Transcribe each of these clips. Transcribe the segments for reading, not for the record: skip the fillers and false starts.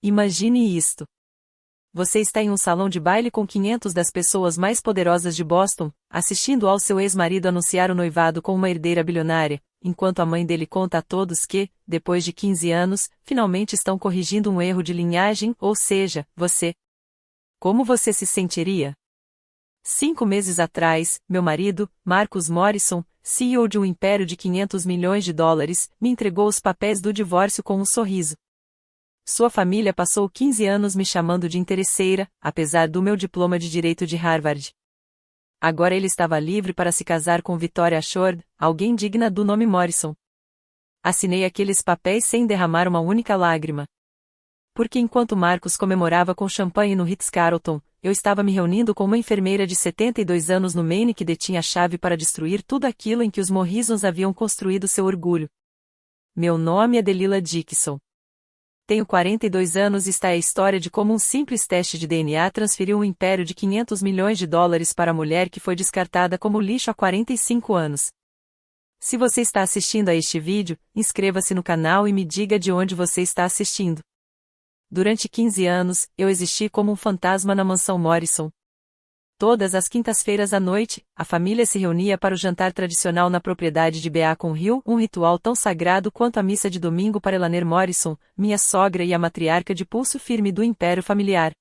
Imagine isto. Você está em um salão de baile com 500 das pessoas mais poderosas de Boston, assistindo ao seu ex-marido anunciar o noivado com uma herdeira bilionária, enquanto a mãe dele conta a todos que, depois de 15 anos, finalmente estão corrigindo um erro de linhagem, ou seja, você. Como você se sentiria? 5 meses atrás, meu marido, Marcus Morrison, CEO de um império de 500 milhões de dólares, me entregou os papéis do divórcio com um sorriso. Sua família passou 15 anos me chamando de interesseira, apesar do meu diploma de direito de Harvard. Agora ele estava livre para se casar com Victoria Ashford, alguém digna do nome Morrison. Assinei aqueles papéis sem derramar uma única lágrima. Porque enquanto Marcus comemorava com champanhe no Ritz-Carlton, eu estava me reunindo com uma enfermeira de 72 anos no Maine que detinha a chave para destruir tudo aquilo em que os Morrisons haviam construído seu orgulho. Meu nome é Delilah Dixon. Tenho 42 anos e está a história de como um simples teste de DNA transferiu um império de 500 milhões de dólares para a mulher que foi descartada como lixo há 45 anos. Se você está assistindo a este vídeo, inscreva-se no canal e me diga de onde você está assistindo. Durante 15 anos, eu existi como um fantasma na mansão Morrison. Todas as quintas-feiras à noite, a família se reunia para o jantar tradicional na propriedade de Beacon Hill, um ritual tão sagrado quanto a missa de domingo para Eleanor Morrison, minha sogra e a matriarca de pulso firme do império familiar.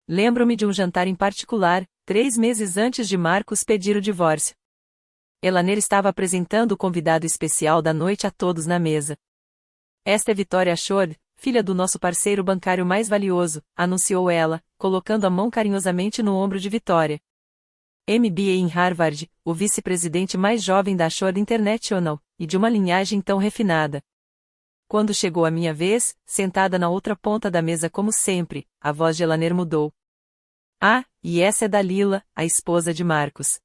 Lembro-me de um jantar em particular, 3 meses antes de Marcus pedir o divórcio. Eleanor estava apresentando o convidado especial da noite a todos na mesa. Esta é Victoria Ashford, filha do nosso parceiro bancário mais valioso, anunciou ela, colocando a mão carinhosamente no ombro de Victoria. MBA em Harvard, o vice-presidente mais jovem da Ashford International, e de uma linhagem tão refinada. Quando chegou a minha vez, sentada na outra ponta da mesa como sempre, a voz de Eleanor mudou. Ah, e essa é Delilah, a esposa de Marcus.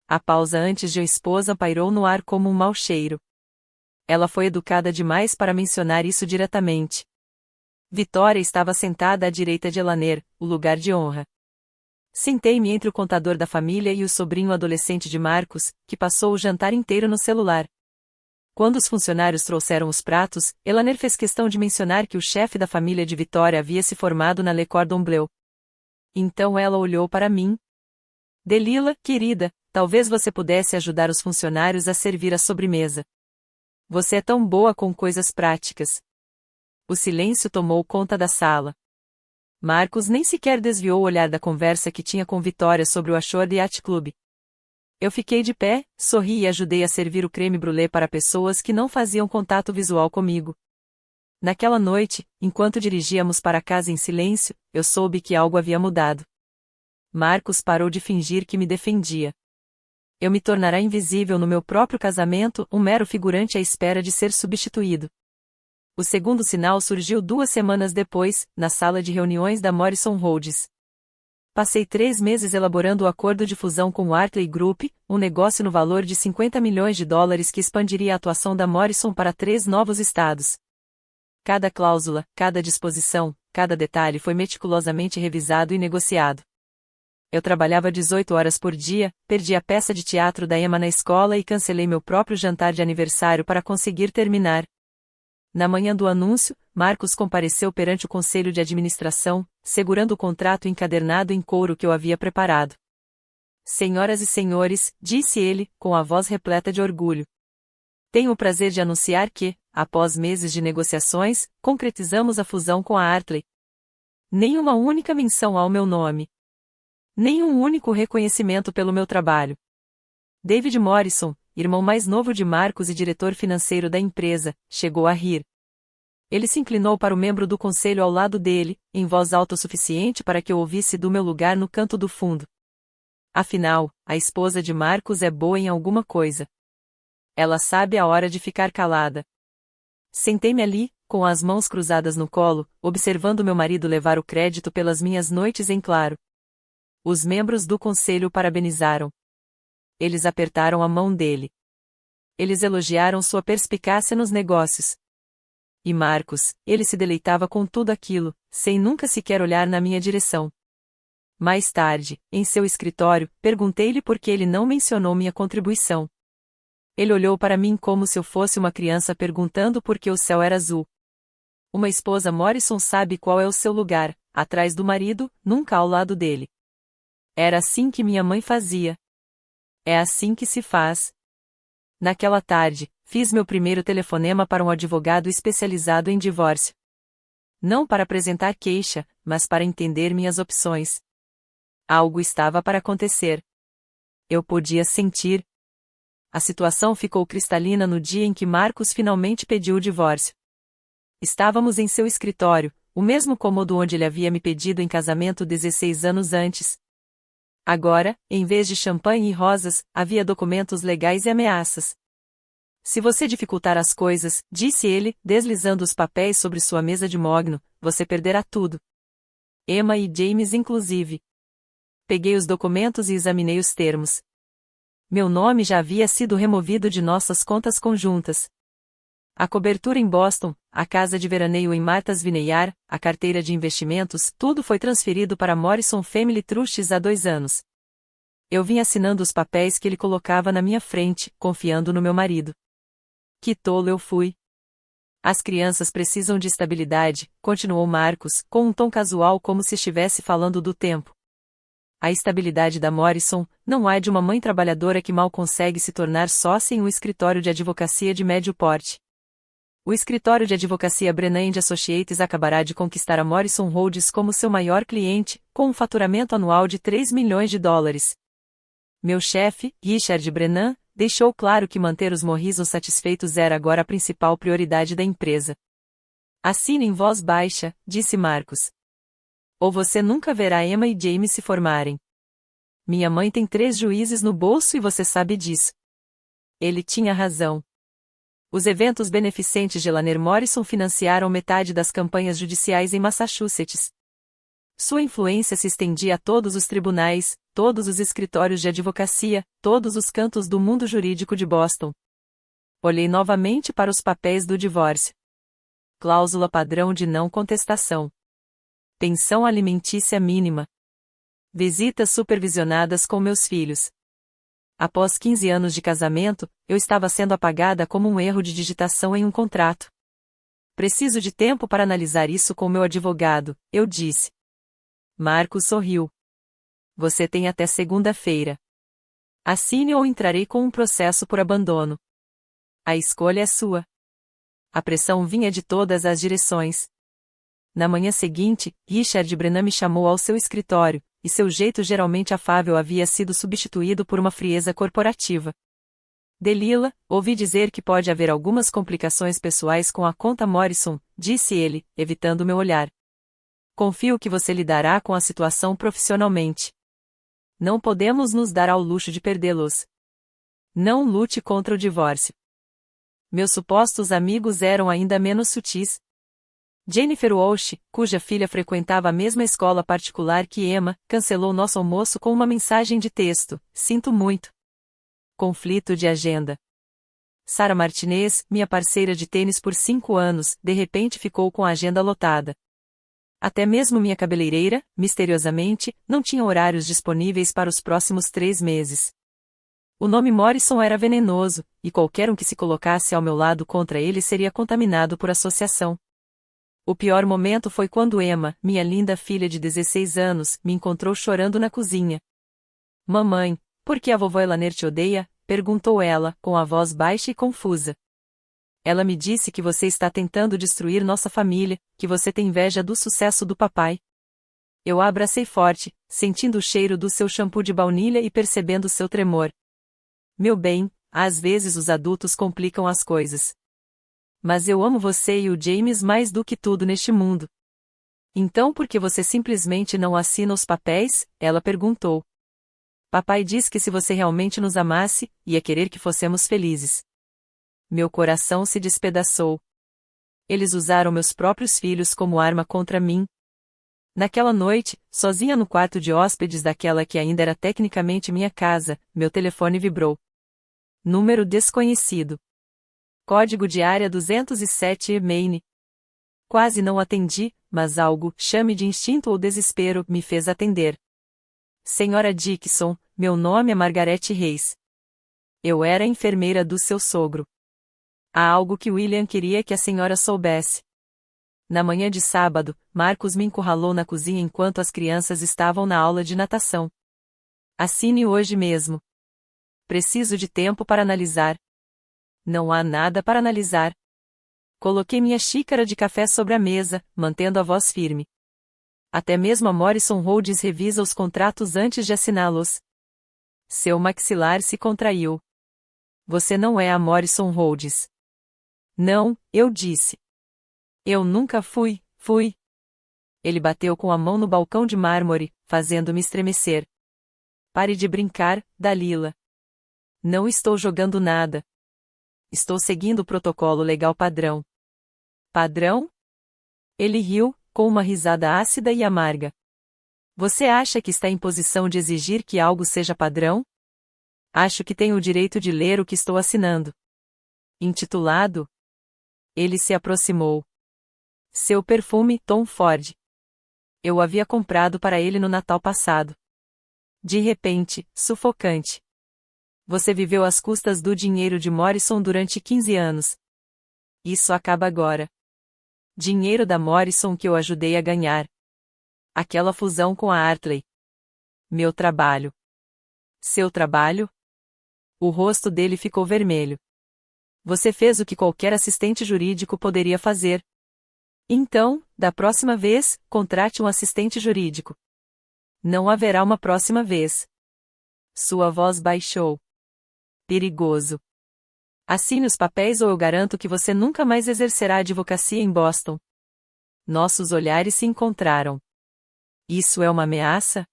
A pausa antes de a esposa pairou no ar como um mau cheiro. Ela foi educada demais para mencionar isso diretamente. Victoria estava sentada à direita de Eleanor, o lugar de honra. Sentei-me entre o contador da família e o sobrinho adolescente de Marcus, que passou o jantar inteiro no celular. Quando os funcionários trouxeram os pratos, Eleanor fez questão de mencionar que o chefe da família de Victoria havia se formado na Le Cordon Bleu. Então ela olhou para mim. Delilah, querida, talvez você pudesse ajudar os funcionários a servir a sobremesa. Você é tão boa com coisas práticas. O silêncio tomou conta da sala. Marcus nem sequer desviou o olhar da conversa que tinha com Victoria sobre o Ashford Yacht Club. Eu fiquei de pé, sorri e ajudei a servir o creme brulee para pessoas que não faziam contato visual comigo. Naquela noite, enquanto dirigíamos para casa em silêncio, eu soube que algo havia mudado. Marcus parou de fingir que me defendia. Eu me tornará invisível no meu próprio casamento, um mero figurante à espera de ser substituído. O segundo sinal surgiu 2 semanas depois, na sala de reuniões da Morrison Rhodes. Passei 3 meses elaborando o acordo de fusão com o Hartley Group, um negócio no valor de 50 milhões de dólares que expandiria a atuação da Morrison para 3 novos estados. Cada cláusula, cada disposição, cada detalhe foi meticulosamente revisado e negociado. Eu trabalhava 18 horas por dia, perdi a peça de teatro da Emma na escola e cancelei meu próprio jantar de aniversário para conseguir terminar. Na manhã do anúncio, Marcus compareceu perante o conselho de administração, segurando o contrato encadernado em couro que eu havia preparado. Senhoras e senhores, disse ele, com a voz repleta de orgulho. Tenho o prazer de anunciar que, após meses de negociações, concretizamos a fusão com a Hartley. Nem uma única menção ao meu nome. Nenhum único reconhecimento pelo meu trabalho. David Morrison, irmão mais novo de Marcus e diretor financeiro da empresa, chegou a rir. Ele se inclinou para o membro do conselho ao lado dele, em voz alta o suficiente para que eu ouvisse do meu lugar no canto do fundo. Afinal, a esposa de Marcus é boa em alguma coisa. Ela sabe a hora de ficar calada. Sentei-me ali, com as mãos cruzadas no colo, observando meu marido levar o crédito pelas minhas noites em claro. Os membros do conselho o parabenizaram. Eles apertaram a mão dele. Eles elogiaram sua perspicácia nos negócios. E Marcus, ele se deleitava com tudo aquilo, sem nunca sequer olhar na minha direção. Mais tarde, em seu escritório, perguntei-lhe por que ele não mencionou minha contribuição. Ele olhou para mim como se eu fosse uma criança perguntando por que o céu era azul. Uma esposa Morrison sabe qual é o seu lugar, atrás do marido, nunca ao lado dele. Era assim que minha mãe fazia. É assim que se faz. Naquela tarde, fiz meu primeiro telefonema para um advogado especializado em divórcio. Não para apresentar queixa, mas para entender minhas opções. Algo estava para acontecer. Eu podia sentir. A situação ficou cristalina no dia em que Marcos finalmente pediu o divórcio. Estávamos em seu escritório, o mesmo cômodo onde ele havia me pedido em casamento 16 anos antes. Agora, em vez de champanhe e rosas, havia documentos legais e ameaças. Se você dificultar as coisas, disse ele, deslizando os papéis sobre sua mesa de mogno, você perderá tudo. Emma e James inclusive. Peguei os documentos e examinei os termos. Meu nome já havia sido removido de nossas contas conjuntas. A cobertura em Boston, a casa de veraneio em Martha's Vineyard, a carteira de investimentos, tudo foi transferido para Morrison Family Trusts há 2 anos. Eu vim assinando os papéis que ele colocava na minha frente, confiando no meu marido. Que tolo eu fui. As crianças precisam de estabilidade, continuou Marcos, com um tom casual como se estivesse falando do tempo. A estabilidade da Morrison não há de uma mãe trabalhadora que mal consegue se tornar sócia em um escritório de advocacia de médio porte. O escritório de advocacia Brennan & Associates acabará de conquistar a Morrison Holdings como seu maior cliente, com um faturamento anual de 3 milhões de dólares. Meu chefe, Richard Brennan, deixou claro que manter os Morrison satisfeitos era agora a principal prioridade da empresa. Assine em voz baixa, disse Marcos. Ou você nunca verá Emma e James se formarem. Minha mãe tem 3 juízes no bolso e você sabe disso. Ele tinha razão. Os eventos beneficentes de Lanier Morrison financiaram metade das campanhas judiciais em Massachusetts. Sua influência se estendia a todos os tribunais, todos os escritórios de advocacia, todos os cantos do mundo jurídico de Boston. Olhei novamente para os papéis do divórcio. Cláusula padrão de não contestação. Pensão alimentícia mínima. Visitas supervisionadas com meus filhos. Após 15 anos de casamento, eu estava sendo apagada como um erro de digitação em um contrato. Preciso de tempo para analisar isso com meu advogado, eu disse. Marcos sorriu. Você tem até segunda-feira. Assine ou entrarei com um processo por abandono. A escolha é sua. A pressão vinha de todas as direções. Na manhã seguinte, Richard Brennan me chamou ao seu escritório, e seu jeito geralmente afável havia sido substituído por uma frieza corporativa. Delila, ouvi dizer que pode haver algumas complicações pessoais com a conta Morrison, disse ele, evitando meu olhar. Confio que você lidará com a situação profissionalmente. Não podemos nos dar ao luxo de perdê-los. Não lute contra o divórcio. Meus supostos amigos eram ainda menos sutis. Jennifer Walsh, cuja filha frequentava a mesma escola particular que Emma, cancelou nosso almoço com uma mensagem de texto: sinto muito. Conflito de agenda. Sarah Martinez, minha parceira de tênis por 5 anos, de repente ficou com a agenda lotada. Até mesmo minha cabeleireira, misteriosamente, não tinha horários disponíveis para os próximos 3 meses. O nome Morrison era venenoso, e qualquer um que se colocasse ao meu lado contra ele seria contaminado por associação. O pior momento foi quando Emma, minha linda filha de 16 anos, me encontrou chorando na cozinha. Mamãe, por que a vovó Elaner te odeia? Perguntou ela, com a voz baixa e confusa. Ela me disse que você está tentando destruir nossa família, que você tem inveja do sucesso do papai. Eu a abracei forte, sentindo o cheiro do seu shampoo de baunilha e percebendo seu tremor. Meu bem, às vezes os adultos complicam as coisas. Mas eu amo você e o James mais do que tudo neste mundo. Então por que você simplesmente não assina os papéis? Ela perguntou. Papai diz que se você realmente nos amasse, ia querer que fossemos felizes. Meu coração se despedaçou. Eles usaram meus próprios filhos como arma contra mim. Naquela noite, sozinha no quarto de hóspedes daquela que ainda era tecnicamente minha casa, meu telefone vibrou. Número desconhecido. Código de área 207 Maine. Quase não atendi, mas algo, chame de instinto ou desespero, me fez atender. Senhora Dixon, meu nome é Margarete Reis. Eu era a enfermeira do seu sogro. Há algo que William queria que a senhora soubesse. Na manhã de sábado, Marcos me encurralou na cozinha enquanto as crianças estavam na aula de natação. Assine hoje mesmo. Preciso de tempo para analisar. Não há nada para analisar. Coloquei minha xícara de café sobre a mesa, mantendo a voz firme. Até mesmo a Morrison Holdings revisa os contratos antes de assiná-los. Seu maxilar se contraiu. Você não é a Morrison Holdings. Não, eu disse. Eu nunca fui. Ele bateu com a mão no balcão de mármore, fazendo-me estremecer. Pare de brincar, Dalila. Não estou jogando nada. Estou seguindo o protocolo legal padrão. Padrão? Ele riu, com uma risada ácida e amarga. Você acha que está em posição de exigir que algo seja padrão? Acho que tenho o direito de ler o que estou assinando. Intitulado? Ele se aproximou. Seu perfume, Tom Ford. Eu o havia comprado para ele no Natal passado. De repente, sufocante. Você viveu às custas do dinheiro de Morrison durante 15 anos. Isso acaba agora. Dinheiro da Morrison que eu ajudei a ganhar. Aquela fusão com a Hartley. Meu trabalho. Seu trabalho? O rosto dele ficou vermelho. Você fez o que qualquer assistente jurídico poderia fazer. Então, da próxima vez, contrate um assistente jurídico. Não haverá uma próxima vez. Sua voz baixou. Perigoso. Assine os papéis ou eu garanto que você nunca mais exercerá a advocacia em Boston. Nossos olhares se encontraram. Isso é uma ameaça?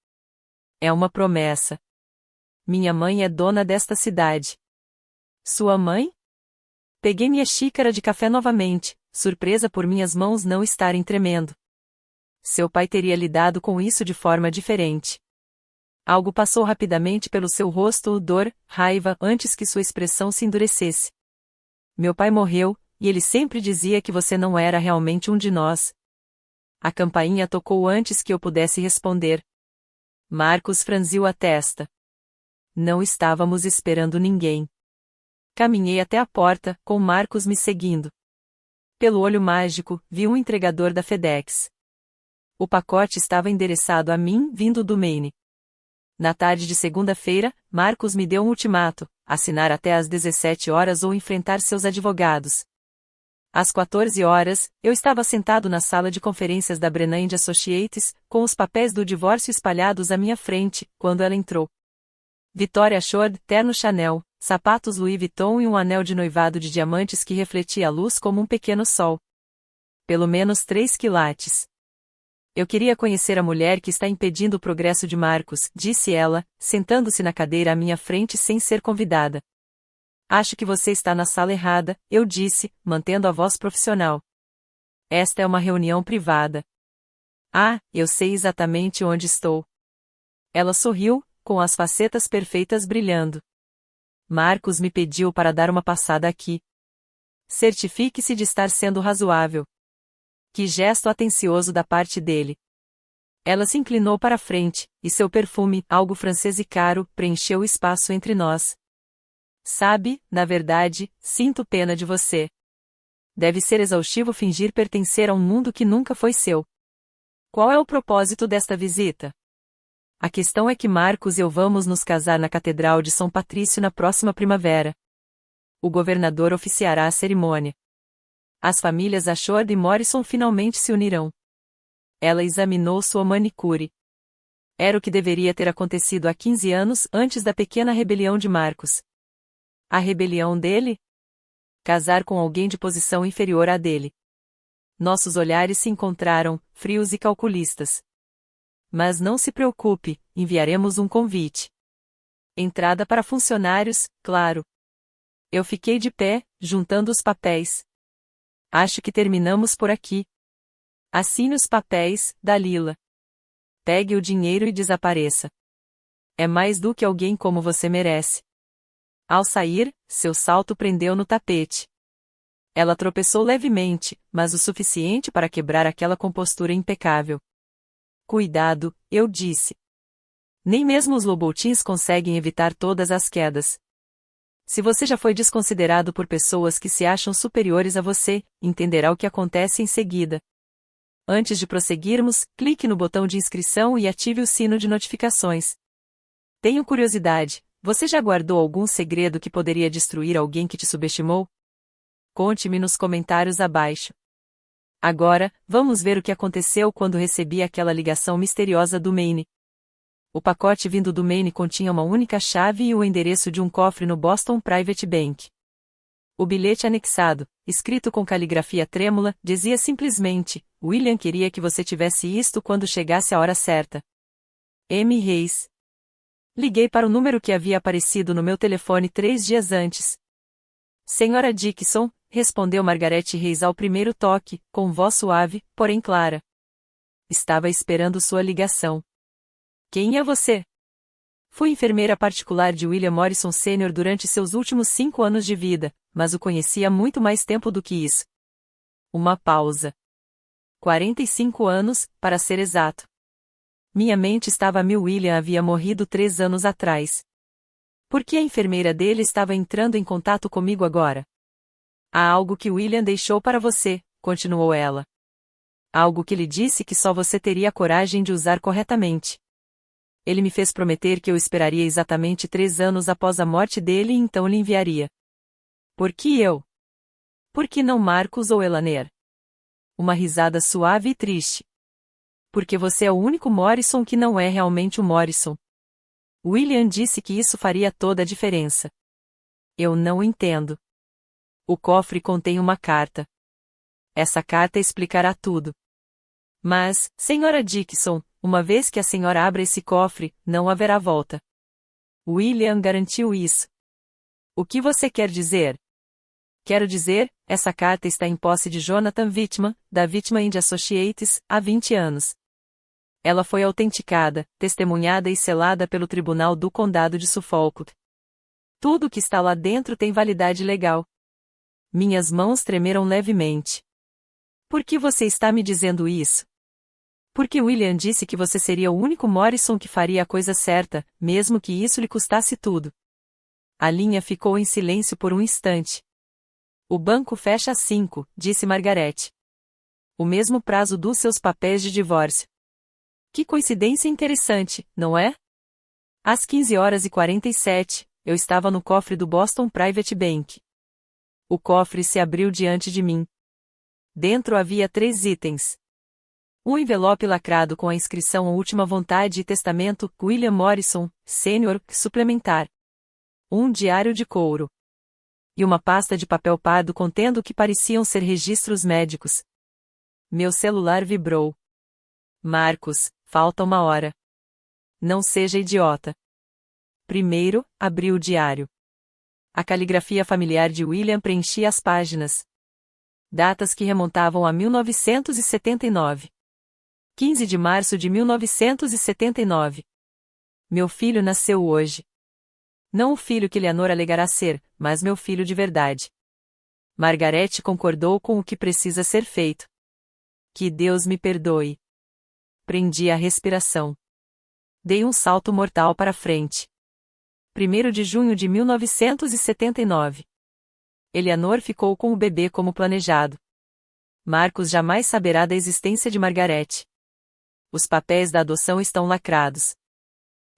É uma promessa. Minha mãe é dona desta cidade. Sua mãe? Peguei minha xícara de café novamente, surpresa por minhas mãos não estarem tremendo. Seu pai teria lidado com isso de forma diferente. Algo passou rapidamente pelo seu rosto, dor, raiva, antes que sua expressão se endurecesse. Meu pai morreu, e ele sempre dizia que você não era realmente um de nós. A campainha tocou antes que eu pudesse responder. Marcos franziu a testa. Não estávamos esperando ninguém. Caminhei até a porta, com Marcos me seguindo. Pelo olho mágico, vi um entregador da FedEx. O pacote estava endereçado a mim, vindo do Maine. Na tarde de segunda-feira, Marcos me deu um ultimato: assinar até às 17 horas ou enfrentar seus advogados. Às 14 horas, eu estava sentado na sala de conferências da Brennan Associates, com os papéis do divórcio espalhados à minha frente, quando ela entrou. Victoria Shore, terno Chanel, sapatos Louis Vuitton e um anel de noivado de diamantes que refletia a luz como um pequeno sol. Pelo menos 3 quilates. Eu queria conhecer a mulher que está impedindo o progresso de Marcos, disse ela, sentando-se na cadeira à minha frente sem ser convidada. Acho que você está na sala errada, eu disse, mantendo a voz profissional. Esta é uma reunião privada. Ah, eu sei exatamente onde estou. Ela sorriu, com as facetas perfeitas brilhando. Marcos me pediu para dar uma passada aqui. Certifique-se de estar sendo razoável. Que gesto atencioso da parte dele. Ela se inclinou para a frente, e seu perfume, algo francês e caro, preencheu o espaço entre nós. Sabe, na verdade, sinto pena de você. Deve ser exaustivo fingir pertencer a um mundo que nunca foi seu. Qual é o propósito desta visita? A questão é que Marcos e eu vamos nos casar na Catedral de São Patrício na próxima primavera. O governador oficiará a cerimônia. As famílias Ashford e Morrison finalmente se unirão. Ela examinou sua manicure. Era o que deveria ter acontecido há 15 anos antes da pequena rebelião de Marcos. A rebelião dele? Casar com alguém de posição inferior à dele. Nossos olhares se encontraram, frios e calculistas. Mas não se preocupe, enviaremos um convite. Entrada para funcionários, claro. Eu fiquei de pé, juntando os papéis. Acho que terminamos por aqui. Assine os papéis, Dalila. Pegue o dinheiro e desapareça. É mais do que alguém como você merece. Ao sair, seu salto prendeu no tapete. Ela tropeçou levemente, mas o suficiente para quebrar aquela compostura impecável. Cuidado, eu disse. Nem mesmo os Lobotins conseguem evitar todas as quedas. Se você já foi desconsiderado por pessoas que se acham superiores a você, entenderá o que acontece em seguida. Antes de prosseguirmos, clique no botão de inscrição e ative o sino de notificações. Tenho curiosidade, você já guardou algum segredo que poderia destruir alguém que te subestimou? Conte-me nos comentários abaixo. Agora, vamos ver o que aconteceu quando recebi aquela ligação misteriosa do Maine. O pacote vindo do Maine continha uma única chave e o endereço de um cofre no Boston Private Bank. O bilhete anexado, escrito com caligrafia trêmula, dizia simplesmente: William queria que você tivesse isto quando chegasse a hora certa. M. Reis. Liguei para o número que havia aparecido no meu telefone 3 dias antes. Senhora Dickinson, respondeu Margaret Reis ao primeiro toque, com voz suave, porém clara. Estava esperando sua ligação. Quem é você? Fui enfermeira particular de William Morrison Sr. durante seus últimos 5 anos de vida, mas o conheci há muito mais tempo do que isso. Uma pausa. 45 anos, para ser exato. Minha mente estava a mil. William havia morrido 3 anos atrás. Por que a enfermeira dele estava entrando em contato comigo agora? Há algo que William deixou para você, continuou ela. Algo que lhe disse que só você teria a coragem de usar corretamente. Ele me fez prometer que eu esperaria exatamente 3 anos após a morte dele e então lhe enviaria. Por que eu? Por que não Marcus ou Elaner? Uma risada suave e triste. Porque você é o único Morrison que não é realmente o Morrison. William disse que isso faria toda a diferença. Eu não entendo. O cofre contém uma carta. Essa carta explicará tudo. Mas, Senhora Dickinson, uma vez que a senhora abra esse cofre, não haverá volta. William garantiu isso. O que você quer dizer? Quero dizer, essa carta está em posse de Jonathan Whitman, da Whitman & Associates, há 20 anos. Ela foi autenticada, testemunhada e selada pelo Tribunal do Condado de Suffolk. Tudo o que está lá dentro tem validade legal. Minhas mãos tremeram levemente. Por que você está me dizendo isso? Porque William disse que você seria o único Morrison que faria a coisa certa, mesmo que isso lhe custasse tudo. A linha ficou em silêncio por um instante. O banco fecha às 5, disse Margaret. O mesmo prazo dos seus papéis de divórcio. Que coincidência interessante, não é? Às 15h47, eu estava no cofre do Boston Private Bank. O cofre se abriu diante de mim. Dentro havia 3 itens. Um envelope lacrado com a inscrição Última Vontade e Testamento, William Morrison, Sr., suplementar. Um diário de couro. E uma pasta de papel pardo contendo o que pareciam ser registros médicos. Meu celular vibrou. Marcos, falta 1 hora. Não seja idiota. Primeiro, abri o diário. A caligrafia familiar de William preenchia as páginas. Datas que remontavam a 1979. 15 de março de 1979. Meu filho nasceu hoje. Não o filho que Leonor alegará ser, mas meu filho de verdade. Margaret concordou com o que precisa ser feito. Que Deus me perdoe. Prendi a respiração. Dei um salto mortal para frente. 1º de junho de 1979. Eleanor ficou com o bebê como planejado. Marcos jamais saberá da existência de Margaret. Os papéis da adoção estão lacrados.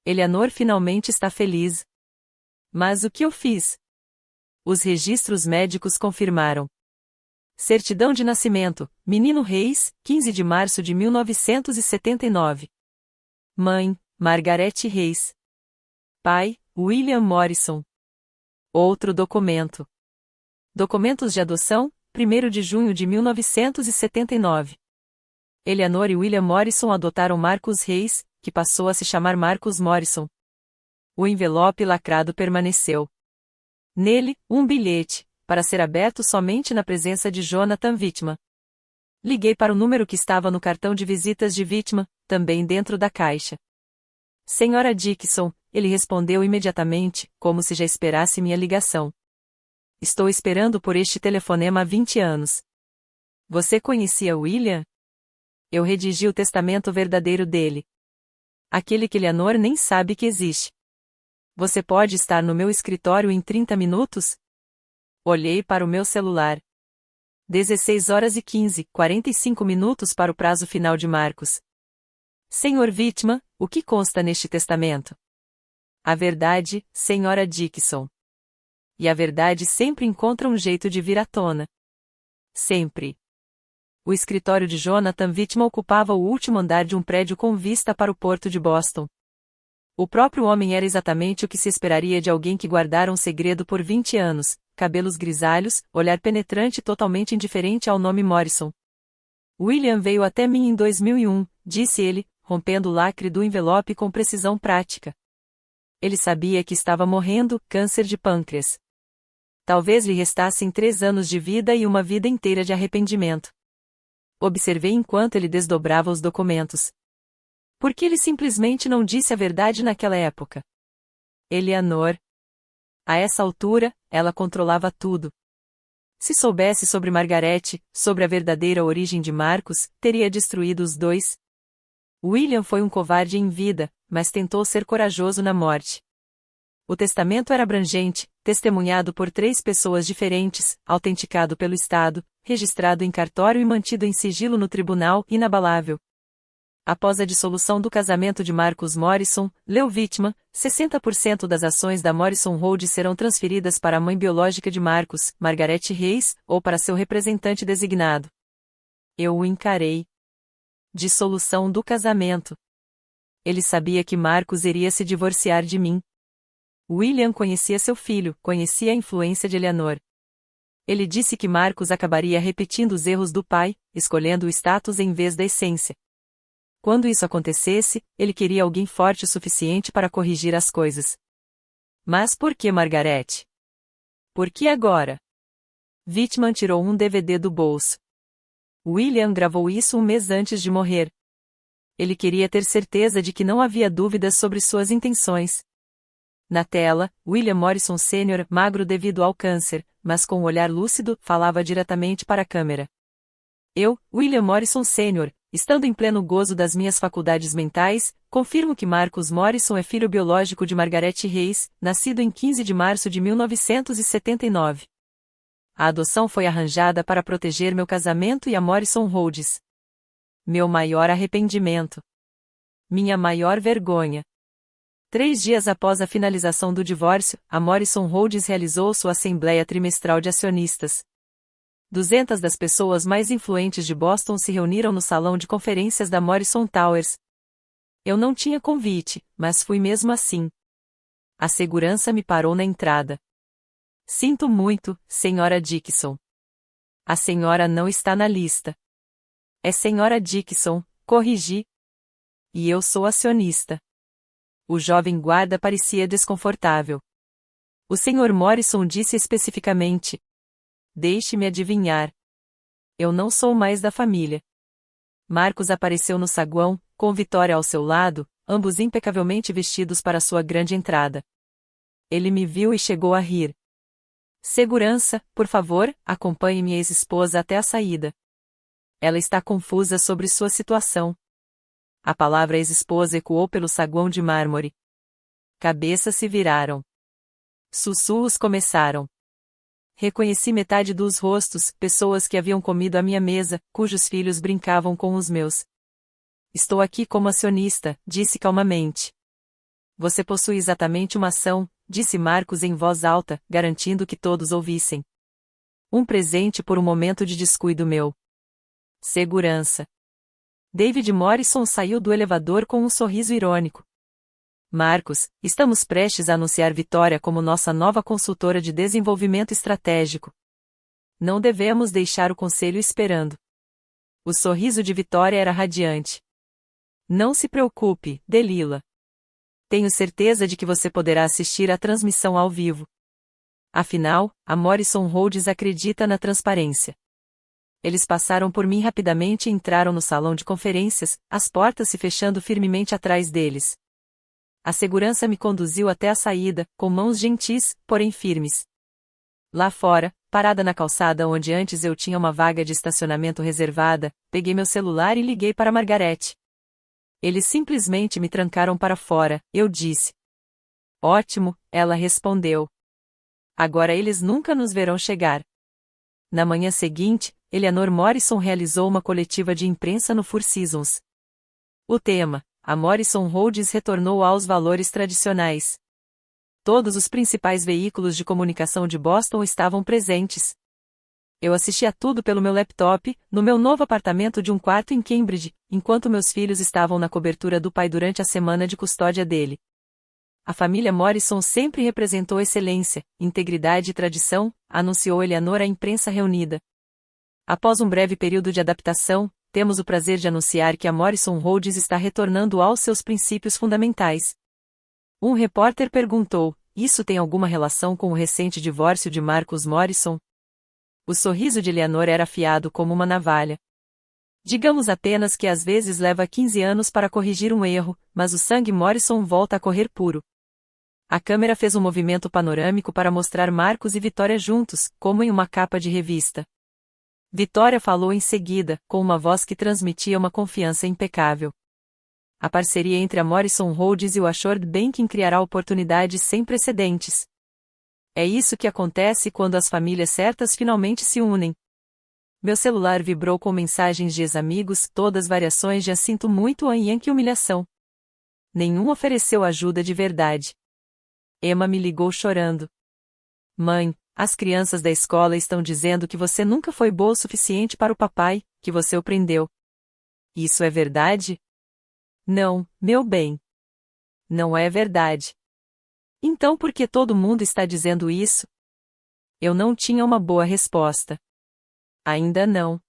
Eleanor finalmente está feliz. Mas o que eu fiz? Os registros médicos confirmaram. Certidão de nascimento, Menino Reis, 15 de março de 1979. Mãe, Margaret Reis. Pai, William Morrison. Outro documento. Documentos de adoção, 1º de junho de 1979. Eleanor e William Morrison adotaram Marcus Reis, que passou a se chamar Marcus Morrison. O envelope lacrado permaneceu. Nele, um bilhete, para ser aberto somente na presença de Jonathan Whitman. Liguei para o número que estava no cartão de visitas de Whitman, também dentro da caixa. Senhora Dickinson, ele respondeu imediatamente, como se já esperasse minha ligação. Estou esperando por este telefonema há 20 anos. Você conhecia William? Eu redigi o testamento verdadeiro dele. Aquele que Leonor nem sabe que existe. Você pode estar no meu escritório em 30 minutos? Olhei para o meu celular. 16h15:45 para o prazo final de Marcos. Senhor Whitman, o que consta neste testamento? A verdade, Sra. Dixon. E a verdade sempre encontra um jeito de vir à tona. Sempre. O escritório de Jonathan Whitman ocupava o último andar de um prédio com vista para o porto de Boston. O próprio homem era exatamente o que se esperaria de alguém que guardara um segredo por 20 anos, cabelos grisalhos, olhar penetrante e totalmente indiferente ao nome Morrison. William veio até mim em 2001, disse ele, rompendo o lacre do envelope com precisão prática. Ele sabia que estava morrendo, câncer de pâncreas. Talvez lhe restassem 3 anos de vida e uma vida inteira de arrependimento. Observei enquanto ele desdobrava os documentos. Por que ele simplesmente não disse a verdade naquela época? Eleanor. A essa altura, ela controlava tudo. Se soubesse sobre Margarete, sobre a verdadeira origem de Marcos, teria destruído os dois. William foi um covarde em vida, mas tentou ser corajoso na morte. O testamento era abrangente, testemunhado por 3 pessoas diferentes, autenticado pelo Estado, registrado em cartório e mantido em sigilo no tribunal, inabalável. Após a dissolução do casamento de Marcus Morrison, Leo Whitman, 60% das ações da Morrison Holdings serão transferidas para a mãe biológica de Marcus, Margarete Reis, ou para seu representante designado. Eu o encarei. Dissolução do casamento. Ele sabia que Marcus iria se divorciar de mim. William conhecia seu filho, conhecia a influência de Eleanor. Ele disse que Marcus acabaria repetindo os erros do pai, escolhendo o status em vez da essência. Quando isso acontecesse, ele queria alguém forte o suficiente para corrigir as coisas. Mas por que Margarete? Por que agora? Whitman tirou um DVD do bolso. William gravou isso um mês antes de morrer. Ele queria ter certeza de que não havia dúvidas sobre suas intenções. Na tela, William Morrison Sr., magro devido ao câncer, mas com um olhar lúcido, falava diretamente para a câmera. Eu, William Morrison Sr., estando em pleno gozo das minhas faculdades mentais, confirmo que Marcus Morrison é filho biológico de Margarete Reis, nascido em 15 de março de 1979. A adoção foi arranjada para proteger meu casamento e a Morrison Holdings. Meu maior arrependimento. Minha maior vergonha. 3 dias após a finalização do divórcio, a Morrison Holdings realizou sua assembleia trimestral de acionistas. 200 das pessoas mais influentes de Boston se reuniram no salão de conferências da Morrison Towers. Eu não tinha convite, mas fui mesmo assim. A segurança me parou na entrada. Sinto muito, Sra. Dixon. A senhora não está na lista. É Sra. Dixon, corrigi. E eu sou acionista. O jovem guarda parecia desconfortável. O Sr. Morrison disse especificamente: deixe-me adivinhar. Eu não sou mais da família. Marcos apareceu no saguão, com Vitória ao seu lado, ambos impecavelmente vestidos para sua grande entrada. Ele me viu e chegou a rir. Segurança, por favor, acompanhe minha ex-esposa até a saída. Ela está confusa sobre sua situação. A palavra ex-esposa ecoou pelo saguão de mármore. Cabeças se viraram. Sussurros começaram. Reconheci metade dos rostos, pessoas que haviam comido à minha mesa, cujos filhos brincavam com os meus. Estou aqui como acionista, disse calmamente. Você possui exatamente uma ação, disse Marcos em voz alta, garantindo que todos ouvissem. Um presente por um momento de descuido meu. Segurança. David Morrison saiu do elevador com um sorriso irônico. Marcos, estamos prestes a anunciar Vitória como nossa nova consultora de desenvolvimento estratégico. Não devemos deixar o conselho esperando. O sorriso de Vitória era radiante. Não se preocupe, Delila. Tenho certeza de que você poderá assistir à transmissão ao vivo. Afinal, a Morrison Holdings acredita na transparência. Eles passaram por mim rapidamente e entraram no salão de conferências, as portas se fechando firmemente atrás deles. A segurança me conduziu até a saída, com mãos gentis, porém firmes. Lá fora, parada na calçada onde antes eu tinha uma vaga de estacionamento reservada, peguei meu celular e liguei para Margarete. Eles simplesmente me trancaram para fora, eu disse. Ótimo, ela respondeu. Agora eles nunca nos verão chegar. Na manhã seguinte, Eleanor Morrison realizou uma coletiva de imprensa no Four Seasons. O tema: a Morrison Holdings retornou aos valores tradicionais. Todos os principais veículos de comunicação de Boston estavam presentes. Eu assistia tudo pelo meu laptop, no meu novo apartamento de um quarto em Cambridge, enquanto meus filhos estavam na cobertura do pai durante a semana de custódia dele. A família Morrison sempre representou excelência, integridade e tradição, anunciou Eleanor à imprensa reunida. Após um breve período de adaptação, temos o prazer de anunciar que a Morrison Holdings está retornando aos seus princípios fundamentais. Um repórter perguntou: isso tem alguma relação com o recente divórcio de Marcus Morrison? O sorriso de Eleanor era afiado como uma navalha. Digamos apenas que às vezes leva 15 anos para corrigir um erro, mas o sangue Morrison volta a correr puro. A câmera fez um movimento panorâmico para mostrar Marcus e Victoria juntos, como em uma capa de revista. Victoria falou em seguida, com uma voz que transmitia uma confiança impecável. A parceria entre a Morrison Holdings e o Assured Banking criará oportunidades sem precedentes. É isso que acontece quando as famílias certas finalmente se unem. Meu celular vibrou com mensagens de ex-amigos, todas variações de sinto muito e que humilhação. Nenhum ofereceu ajuda de verdade. Emma me ligou chorando. Mãe, as crianças da escola estão dizendo que você nunca foi boa o suficiente para o papai, que você o prendeu. Isso é verdade? Não, meu bem. Não é verdade. Então por que todo mundo está dizendo isso? Eu não tinha uma boa resposta. Ainda não.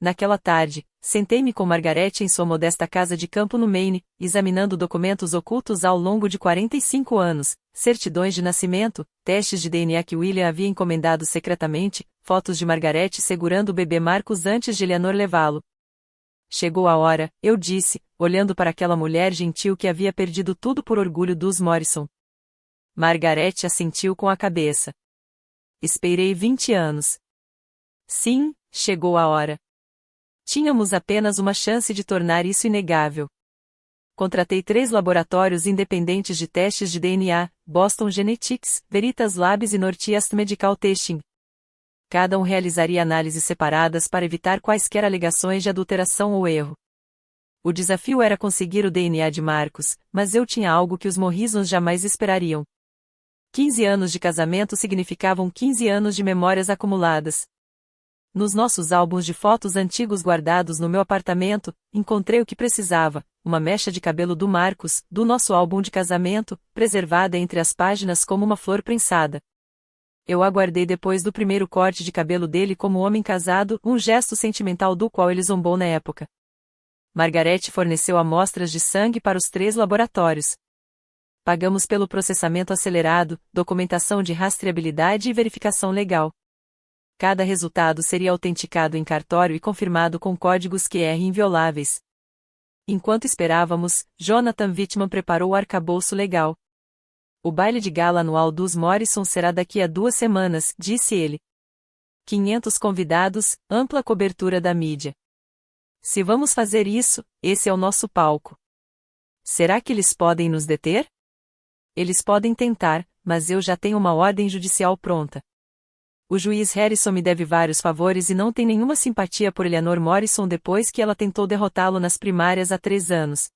Naquela tarde, sentei-me com Margaret em sua modesta casa de campo no Maine, examinando documentos ocultos ao longo de 45 anos, certidões de nascimento, testes de DNA que William havia encomendado secretamente, fotos de Margaret segurando o bebê Marcus antes de Eleanor levá-lo. Chegou a hora, eu disse, olhando para aquela mulher gentil que havia perdido tudo por orgulho dos Morrison. Margaret assentiu com a cabeça. Esperei 20 anos. Sim, chegou a hora. Tínhamos apenas uma chance de tornar isso inegável. Contratei 3 laboratórios independentes de testes de DNA, Boston Genetics, Veritas Labs e Northeast Medical Testing. Cada um realizaria análises separadas para evitar quaisquer alegações de adulteração ou erro. O desafio era conseguir o DNA de Marcus, mas eu tinha algo que os Morrisons jamais esperariam. 15 anos de casamento significavam 15 anos de memórias acumuladas. Nos nossos álbuns de fotos antigos guardados no meu apartamento, encontrei o que precisava, uma mecha de cabelo do Marcus, do nosso álbum de casamento, preservada entre as páginas como uma flor prensada. Eu aguardei depois do primeiro corte de cabelo dele como homem casado, um gesto sentimental do qual ele zombou na época. Margaret forneceu amostras de sangue para os 3 laboratórios. Pagamos pelo processamento acelerado, documentação de rastreabilidade e verificação legal. Cada resultado seria autenticado em cartório e confirmado com códigos QR invioláveis. Enquanto esperávamos, Jonathan Wittmann preparou o arcabouço legal. O baile de gala anual dos Morrison será daqui a 2 semanas, disse ele. 500 convidados, ampla cobertura da mídia. Se vamos fazer isso, esse é o nosso palco. Será que eles podem nos deter? Eles podem tentar, mas eu já tenho uma ordem judicial pronta. O juiz Harrison me deve vários favores e não tem nenhuma simpatia por Eleanor Morrison depois que ela tentou derrotá-lo nas primárias há 3 anos.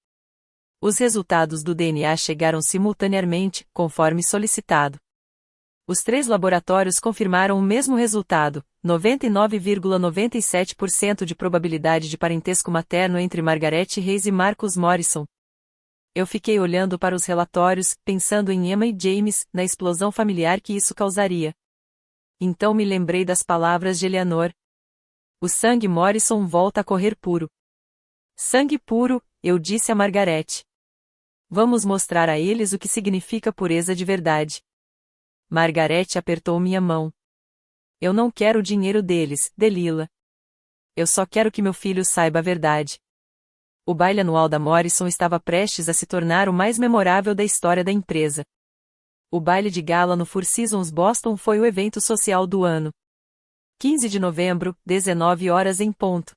Os resultados do DNA chegaram simultaneamente, conforme solicitado. Os 3 laboratórios confirmaram o mesmo resultado, 99,97% de probabilidade de parentesco materno entre Margaret Reis e Marcus Morrison. Eu fiquei olhando para os relatórios, pensando em Emma e James, na explosão familiar que isso causaria. Então me lembrei das palavras de Eleanor. O sangue Morrison volta a correr puro. Sangue puro, eu disse a Margaret. Vamos mostrar a eles o que significa pureza de verdade. Margaret apertou minha mão. Eu não quero o dinheiro deles, Delilah. Eu só quero que meu filho saiba a verdade. O baile anual da Morrison estava prestes a se tornar o mais memorável da história da empresa. O baile de gala no Four Seasons Boston foi o evento social do ano. 15 de novembro, 19 horas em ponto.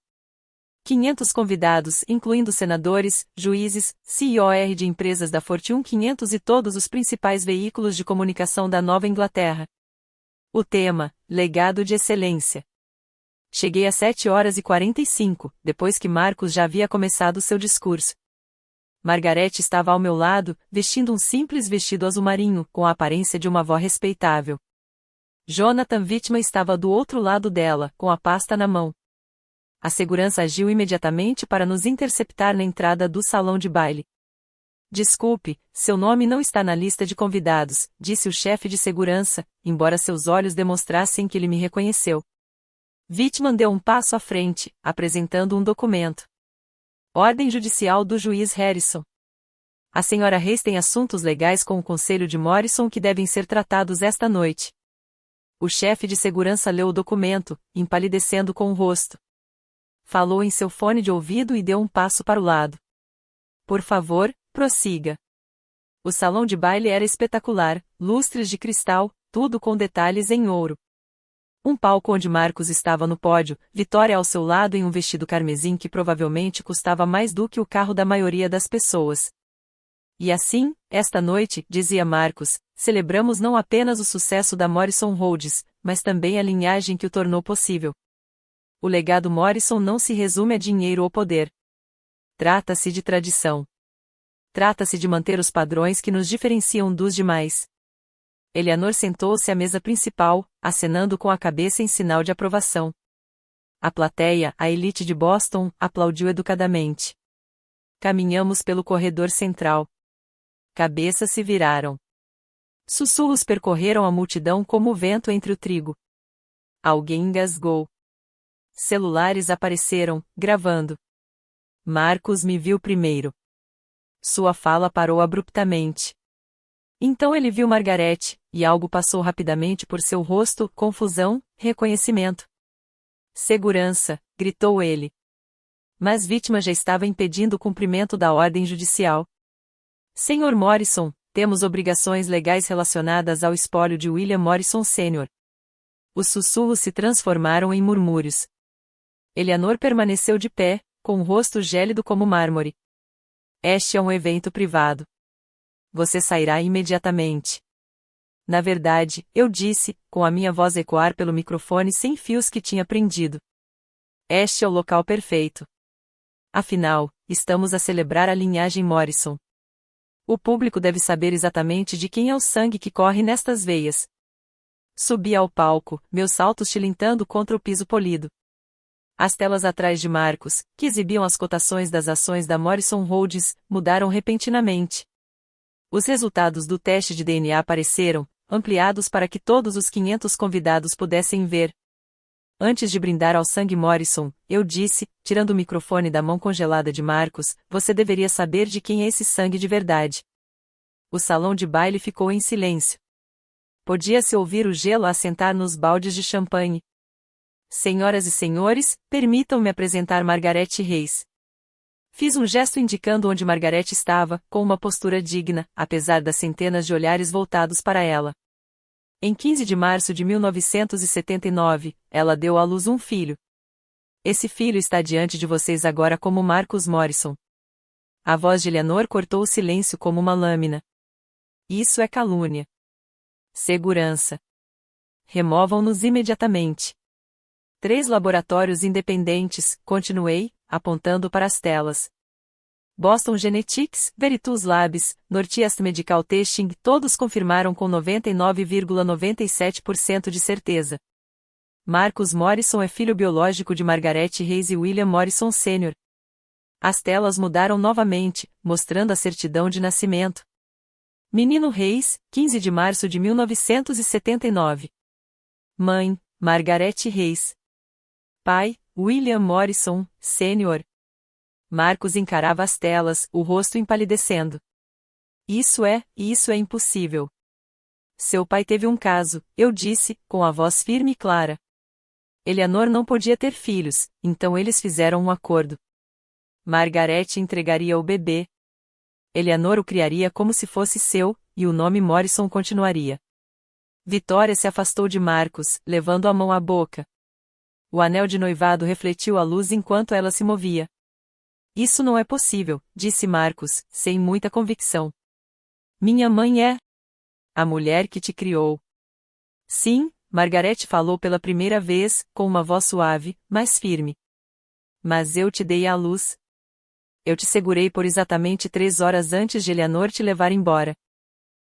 500 convidados, incluindo senadores, juízes, CEOs de empresas da Fortune 500 e todos os principais veículos de comunicação da Nova Inglaterra. O tema: Legado de Excelência. Cheguei às 7h45, depois que Marcos já havia começado seu discurso. Margarete estava ao meu lado, vestindo um simples vestido azul marinho, com a aparência de uma avó respeitável. Jonathan Whitman estava do outro lado dela, com a pasta na mão. A segurança agiu imediatamente para nos interceptar na entrada do salão de baile. Desculpe, seu nome não está na lista de convidados, disse o chefe de segurança, embora seus olhos demonstrassem que ele me reconheceu. Whitman deu um passo à frente, apresentando um documento. Ordem judicial do juiz Harrison. A senhora Reis tem assuntos legais com o conselho de Morrison que devem ser tratados esta noite. O chefe de segurança leu o documento, empalidecendo com o rosto. Falou em seu fone de ouvido e deu um passo para o lado. Por favor, prossiga. O salão de baile era espetacular, lustres de cristal, tudo com detalhes em ouro. Um palco onde Marcos estava no pódio, Vitória ao seu lado em um vestido carmesim que provavelmente custava mais do que o carro da maioria das pessoas. E assim, esta noite, dizia Marcos, celebramos não apenas o sucesso da Morrison Holdings, mas também a linhagem que o tornou possível. O legado Morrison não se resume a dinheiro ou poder. Trata-se de tradição. Trata-se de manter os padrões que nos diferenciam dos demais. Eleanor sentou-se à mesa principal, acenando com a cabeça em sinal de aprovação. A plateia, a elite de Boston, aplaudiu educadamente. Caminhamos pelo corredor central. Cabeças se viraram. Sussurros percorreram a multidão como o vento entre o trigo. Alguém engasgou. Celulares apareceram, gravando. Marcos me viu primeiro. Sua fala parou abruptamente. Então ele viu Margarete, e algo passou rapidamente por seu rosto, confusão, reconhecimento. Segurança, gritou ele. Mas Whitman já estava impedindo o cumprimento da ordem judicial. Senhor Morrison, temos obrigações legais relacionadas ao espólio de William Morrison Sr. Os sussurros se transformaram em murmúrios. Eleanor permaneceu de pé, com o rosto gélido como mármore. Este é um evento privado. Você sairá imediatamente. Na verdade, eu disse, com a minha voz ecoar pelo microfone sem fios que tinha prendido. Este é o local perfeito. Afinal, estamos a celebrar a linhagem Morrison. O público deve saber exatamente de quem é o sangue que corre nestas veias. Subi ao palco, meus saltos tilintando contra o piso polido. As telas atrás de Marcos, que exibiam as cotações das ações da Morrison Holdings, mudaram repentinamente. Os resultados do teste de DNA apareceram, ampliados para que todos os 500 convidados pudessem ver. Antes de brindar ao sangue Morrison, eu disse, tirando o microfone da mão congelada de Marcos, você deveria saber de quem é esse sangue de verdade. O salão de baile ficou em silêncio. Podia-se ouvir o gelo assentar nos baldes de champanhe. Senhoras e senhores, permitam-me apresentar Margarete Reis. Fiz um gesto indicando onde Margarete estava, com uma postura digna, apesar das centenas de olhares voltados para ela. Em 15 de março de 1979, ela deu à luz um filho. Esse filho está diante de vocês agora como Marcos Morrison. A voz de Eleanor cortou o silêncio como uma lâmina. Isso é calúnia. Segurança. Removam-nos imediatamente. 3 laboratórios independentes, continuei, apontando para as telas. Boston Genetics, Veritus Labs, Northeast Medical Testing, todos confirmaram com 99,97% de certeza. Marcos Morrison é filho biológico de Margarete Reis e William Morrison Sr. As telas mudaram novamente, mostrando a certidão de nascimento. Menino Reis, 15 de março de 1979. Mãe, Margarete Reis. Pai, William Morrison, Sr. Marcos encarava as telas, o rosto empalidecendo. Isso é impossível. Seu pai teve um caso, eu disse, com a voz firme e clara. Eleanor não podia ter filhos, então eles fizeram um acordo. Margarete entregaria o bebê. Eleanor o criaria como se fosse seu, e o nome Morrison continuaria. Vitória se afastou de Marcos, levando a mão à boca. O anel de noivado refletiu a luz enquanto ela se movia. Isso não é possível, disse Marcos, sem muita convicção. Minha mãe é a mulher que te criou. Sim, Margaret falou pela primeira vez, com uma voz suave, mas firme. Mas eu te dei à luz. Eu te segurei por exatamente 3 horas antes de Eleanor te levar embora.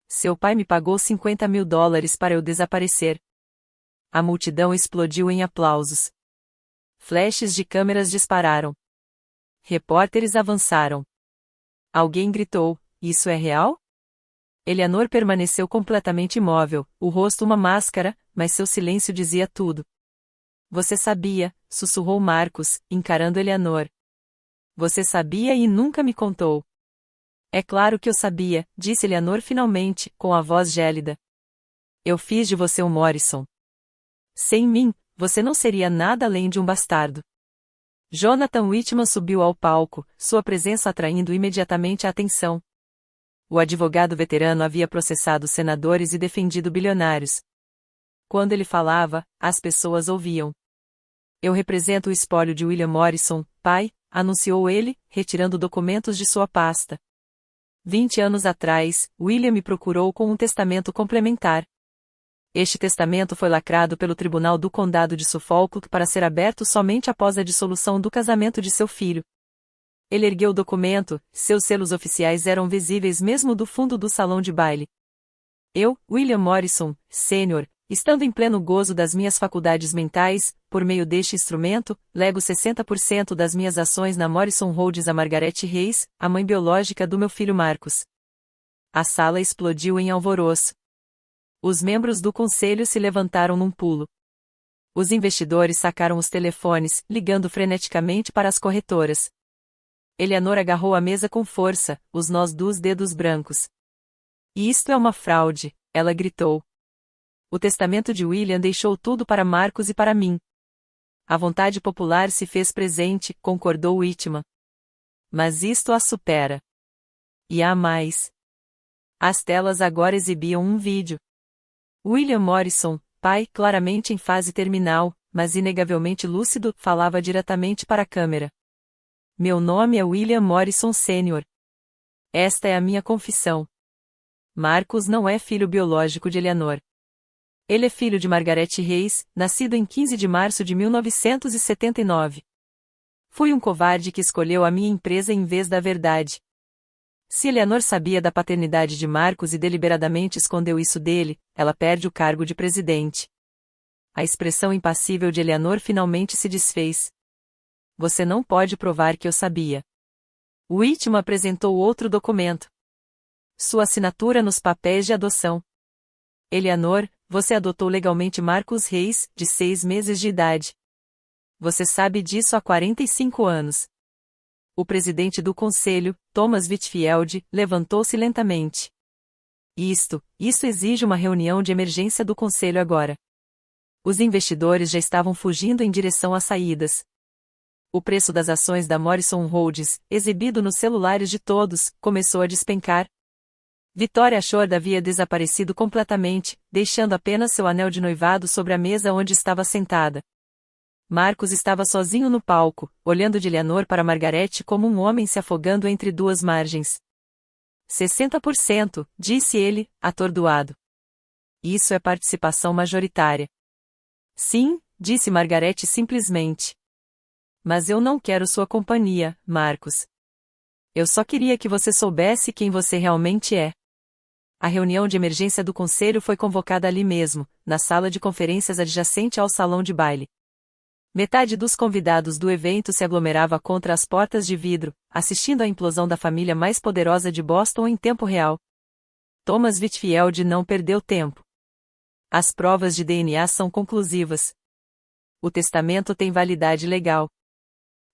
Seu pai me pagou $50.000 para eu desaparecer. A multidão explodiu em aplausos. Flashes de câmeras dispararam. Repórteres avançaram. Alguém gritou: "Isso é real?" Eleanor permaneceu completamente imóvel, o rosto uma máscara, mas seu silêncio dizia tudo. Você sabia, sussurrou Marcus, encarando Eleanor. Você sabia e nunca me contou. É claro que eu sabia, disse Eleanor finalmente, com a voz gélida. Eu fiz de você um Morrison. Sem mim, você não seria nada além de um bastardo. Jonathan Whitman subiu ao palco, sua presença atraindo imediatamente a atenção. O advogado veterano havia processado senadores e defendido bilionários. Quando ele falava, as pessoas ouviam. Eu represento o espólio de William Morrison, pai, anunciou ele, retirando documentos de sua pasta. 20 anos atrás, William me procurou com um testamento complementar. Este testamento foi lacrado pelo Tribunal do Condado de Suffolk para ser aberto somente após a dissolução do casamento de seu filho. Ele ergueu o documento, seus selos oficiais eram visíveis mesmo do fundo do salão de baile. Eu, William Morrison, Sr., estando em pleno gozo das minhas faculdades mentais, por meio deste instrumento, lego 60% das minhas ações na Morrison Holdings a Margaret Reis, a mãe biológica do meu filho Marcus. A sala explodiu em alvoroço. Os membros do conselho se levantaram num pulo. Os investidores sacaram os telefones, ligando freneticamente para as corretoras. Eleanor agarrou a mesa com força, os nós dos dedos brancos. Isto é uma fraude, ela gritou. O testamento de William deixou tudo para Marcus e para mim. A vontade popular se fez presente, concordou Whitman. Mas isto a supera. E há mais. As telas agora exibiam um vídeo. William Morrison, pai, claramente em fase terminal, mas inegavelmente lúcido, falava diretamente para a câmera. Meu nome é William Morrison Sr. Esta é a minha confissão. Marcus não é filho biológico de Eleanor. Ele é filho de Margaret Reis, nascido em 15 de março de 1979. Fui um covarde que escolheu a minha empresa em vez da verdade. Se Eleanor sabia da paternidade de Marcus e deliberadamente escondeu isso dele, ela perde o cargo de presidente. A expressão impassível de Eleanor finalmente se desfez. Você não pode provar que eu sabia. Whitman apresentou outro documento. Sua assinatura nos papéis de adoção. Eleanor, você adotou legalmente Marcus Reis, de 6 meses de idade. Você sabe disso há 45 anos. O presidente do conselho, Thomas Whitfield, levantou-se lentamente. Isto exige uma reunião de emergência do conselho agora. Os investidores já estavam fugindo em direção às saídas. O preço das ações da Morrison Holdings, exibido nos celulares de todos, começou a despencar. Victoria Short havia desaparecido completamente, deixando apenas seu anel de noivado sobre a mesa onde estava sentada. Marcus estava sozinho no palco, olhando de Eleanor para Margaret como um homem se afogando entre duas margens. 60%, disse ele, atordoado. Isso é participação majoritária. Sim, disse Margaret simplesmente. Mas eu não quero sua companhia, Marcus. Eu só queria que você soubesse quem você realmente é. A reunião de emergência do conselho foi convocada ali mesmo, na sala de conferências adjacente ao salão de baile. Metade dos convidados do evento se aglomerava contra as portas de vidro, assistindo à implosão da família mais poderosa de Boston em tempo real. Thomas Whitfield não perdeu tempo. As provas de DNA são conclusivas. O testamento tem validade legal.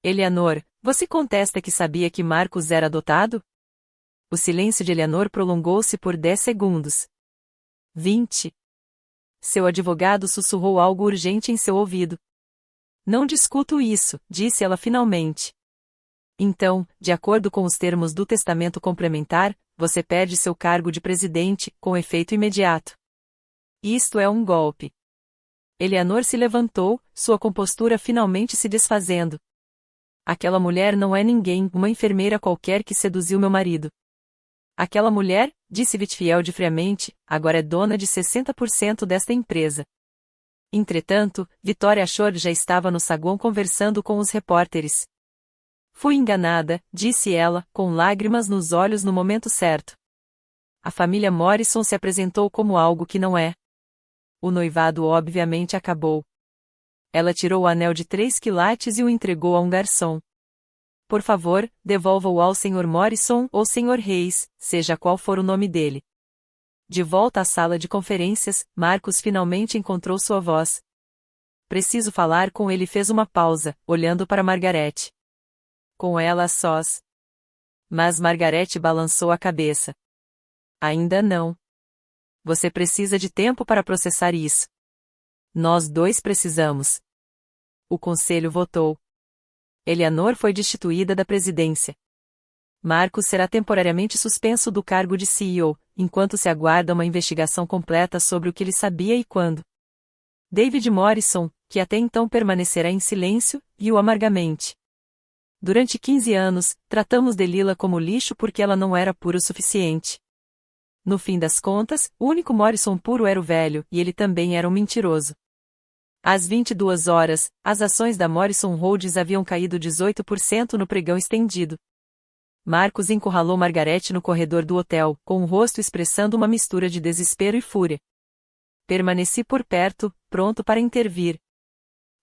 Eleanor, você contesta que sabia que Marcus era adotado? O silêncio de Eleanor prolongou-se por 10 segundos. 20. Seu advogado sussurrou algo urgente em seu ouvido. Não discuto isso, disse ela finalmente. Então, de acordo com os termos do testamento complementar, você perde seu cargo de presidente, com efeito imediato. Isto é um golpe. Eleanor se levantou, sua compostura finalmente se desfazendo. Aquela mulher não é ninguém, uma enfermeira qualquer que seduziu meu marido. Aquela mulher, disse Whitfield friamente, agora é dona de 60% desta empresa. Entretanto, Victoria Shore já estava no saguão conversando com os repórteres. Fui enganada, disse ela, com lágrimas nos olhos no momento certo. A família Morrison se apresentou como algo que não é. O noivado obviamente acabou. Ela tirou o anel de 3 quilates e o entregou a um garçom. Por favor, devolva-o ao Sr. Morrison ou Sr. Reis, seja qual for o nome dele. De volta à sala de conferências, Marcus finalmente encontrou sua voz. Preciso falar com ele. Fez uma pausa, olhando para Margaret. Com ela a sós. Mas Margaret balançou a cabeça. Ainda não. Você precisa de tempo para processar isso. Nós dois precisamos. O conselho votou. Eleanor foi destituída da presidência. Marcus será temporariamente suspenso do cargo de CEO, enquanto se aguarda uma investigação completa sobre o que ele sabia e quando. David Morrison, que até então permanecerá em silêncio, viu amargamente. Durante 15 anos, tratamos Delilah como lixo porque ela não era pura o suficiente. No fim das contas, o único Morrison puro era o velho, e ele também era um mentiroso. Às 22 horas, as ações da Morrison Holdings haviam caído 18% no pregão estendido. Marcus encurralou Margaret no corredor do hotel, com o rosto expressando uma mistura de desespero e fúria. Permaneci por perto, pronto para intervir.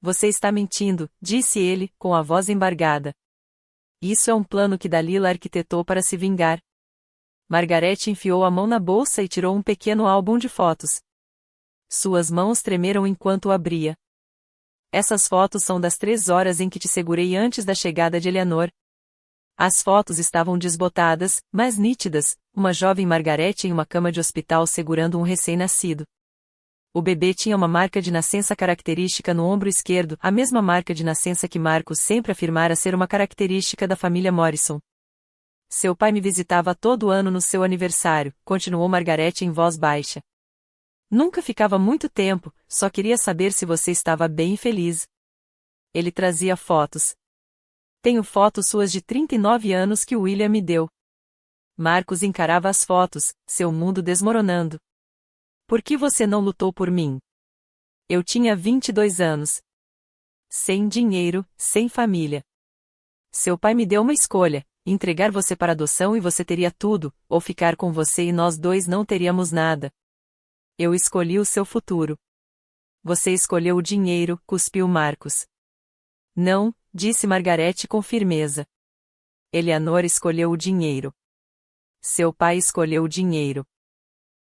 Você está mentindo, disse ele, com a voz embargada. Isso é um plano que Delilah arquitetou para se vingar. Margaret enfiou a mão na bolsa e tirou um pequeno álbum de fotos. Suas mãos tremeram enquanto o abria. Essas fotos são das 3 horas em que te segurei antes da chegada de Eleanor. As fotos estavam desbotadas, mas nítidas, uma jovem Margaret em uma cama de hospital segurando um recém-nascido. O bebê tinha uma marca de nascença característica no ombro esquerdo, a mesma marca de nascença que Marcus sempre afirmara ser uma característica da família Morrison. Seu pai me visitava todo ano no seu aniversário, continuou Margaret em voz baixa. Nunca ficava muito tempo, só queria saber se você estava bem e feliz. Ele trazia fotos. Tenho fotos suas de 39 anos que o William me deu. Marcus encarava as fotos, seu mundo desmoronando. Por que você não lutou por mim? Eu tinha 22 anos. Sem dinheiro, sem família. Seu pai me deu uma escolha, entregar você para adoção e você teria tudo, ou ficar com você e nós dois não teríamos nada. Eu escolhi o seu futuro. Você escolheu o dinheiro, cuspiu Marcus. Não, disse Margaret com firmeza. Eleanor escolheu o dinheiro. Seu pai escolheu o dinheiro.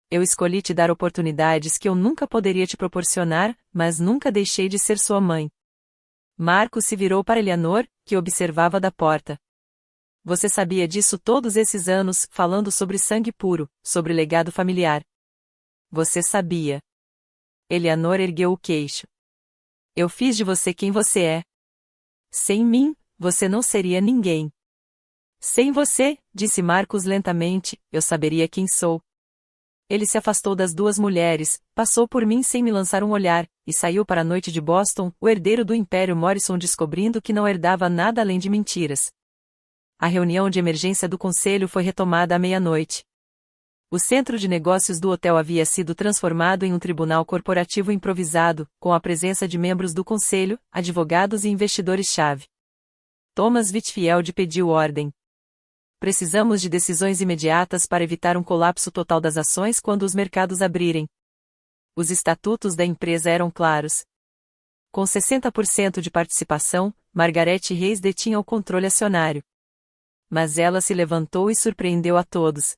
Eu escolhi te dar oportunidades que eu nunca poderia te proporcionar, mas nunca deixei de ser sua mãe. Marcus se virou para Eleanor, que observava da porta. Você sabia disso todos esses anos, falando sobre sangue puro, sobre legado familiar. Você sabia. Eleanor ergueu o queixo. Eu fiz de você quem você é. Sem mim, você não seria ninguém. Sem você, disse Marcus lentamente, eu saberia quem sou. Ele se afastou das duas mulheres, passou por mim sem me lançar um olhar, e saiu para a noite de Boston, o herdeiro do Império Morrison descobrindo que não herdava nada além de mentiras. A reunião de emergência do conselho foi retomada à meia-noite. O centro de negócios do hotel havia sido transformado em um tribunal corporativo improvisado, com a presença de membros do conselho, advogados e investidores-chave. Thomas Whitfield pediu ordem. Precisamos de decisões imediatas para evitar um colapso total das ações quando os mercados abrirem. Os estatutos da empresa eram claros. Com 60% de participação, Margaret Reis detinha o controle acionário. Mas ela se levantou e surpreendeu a todos.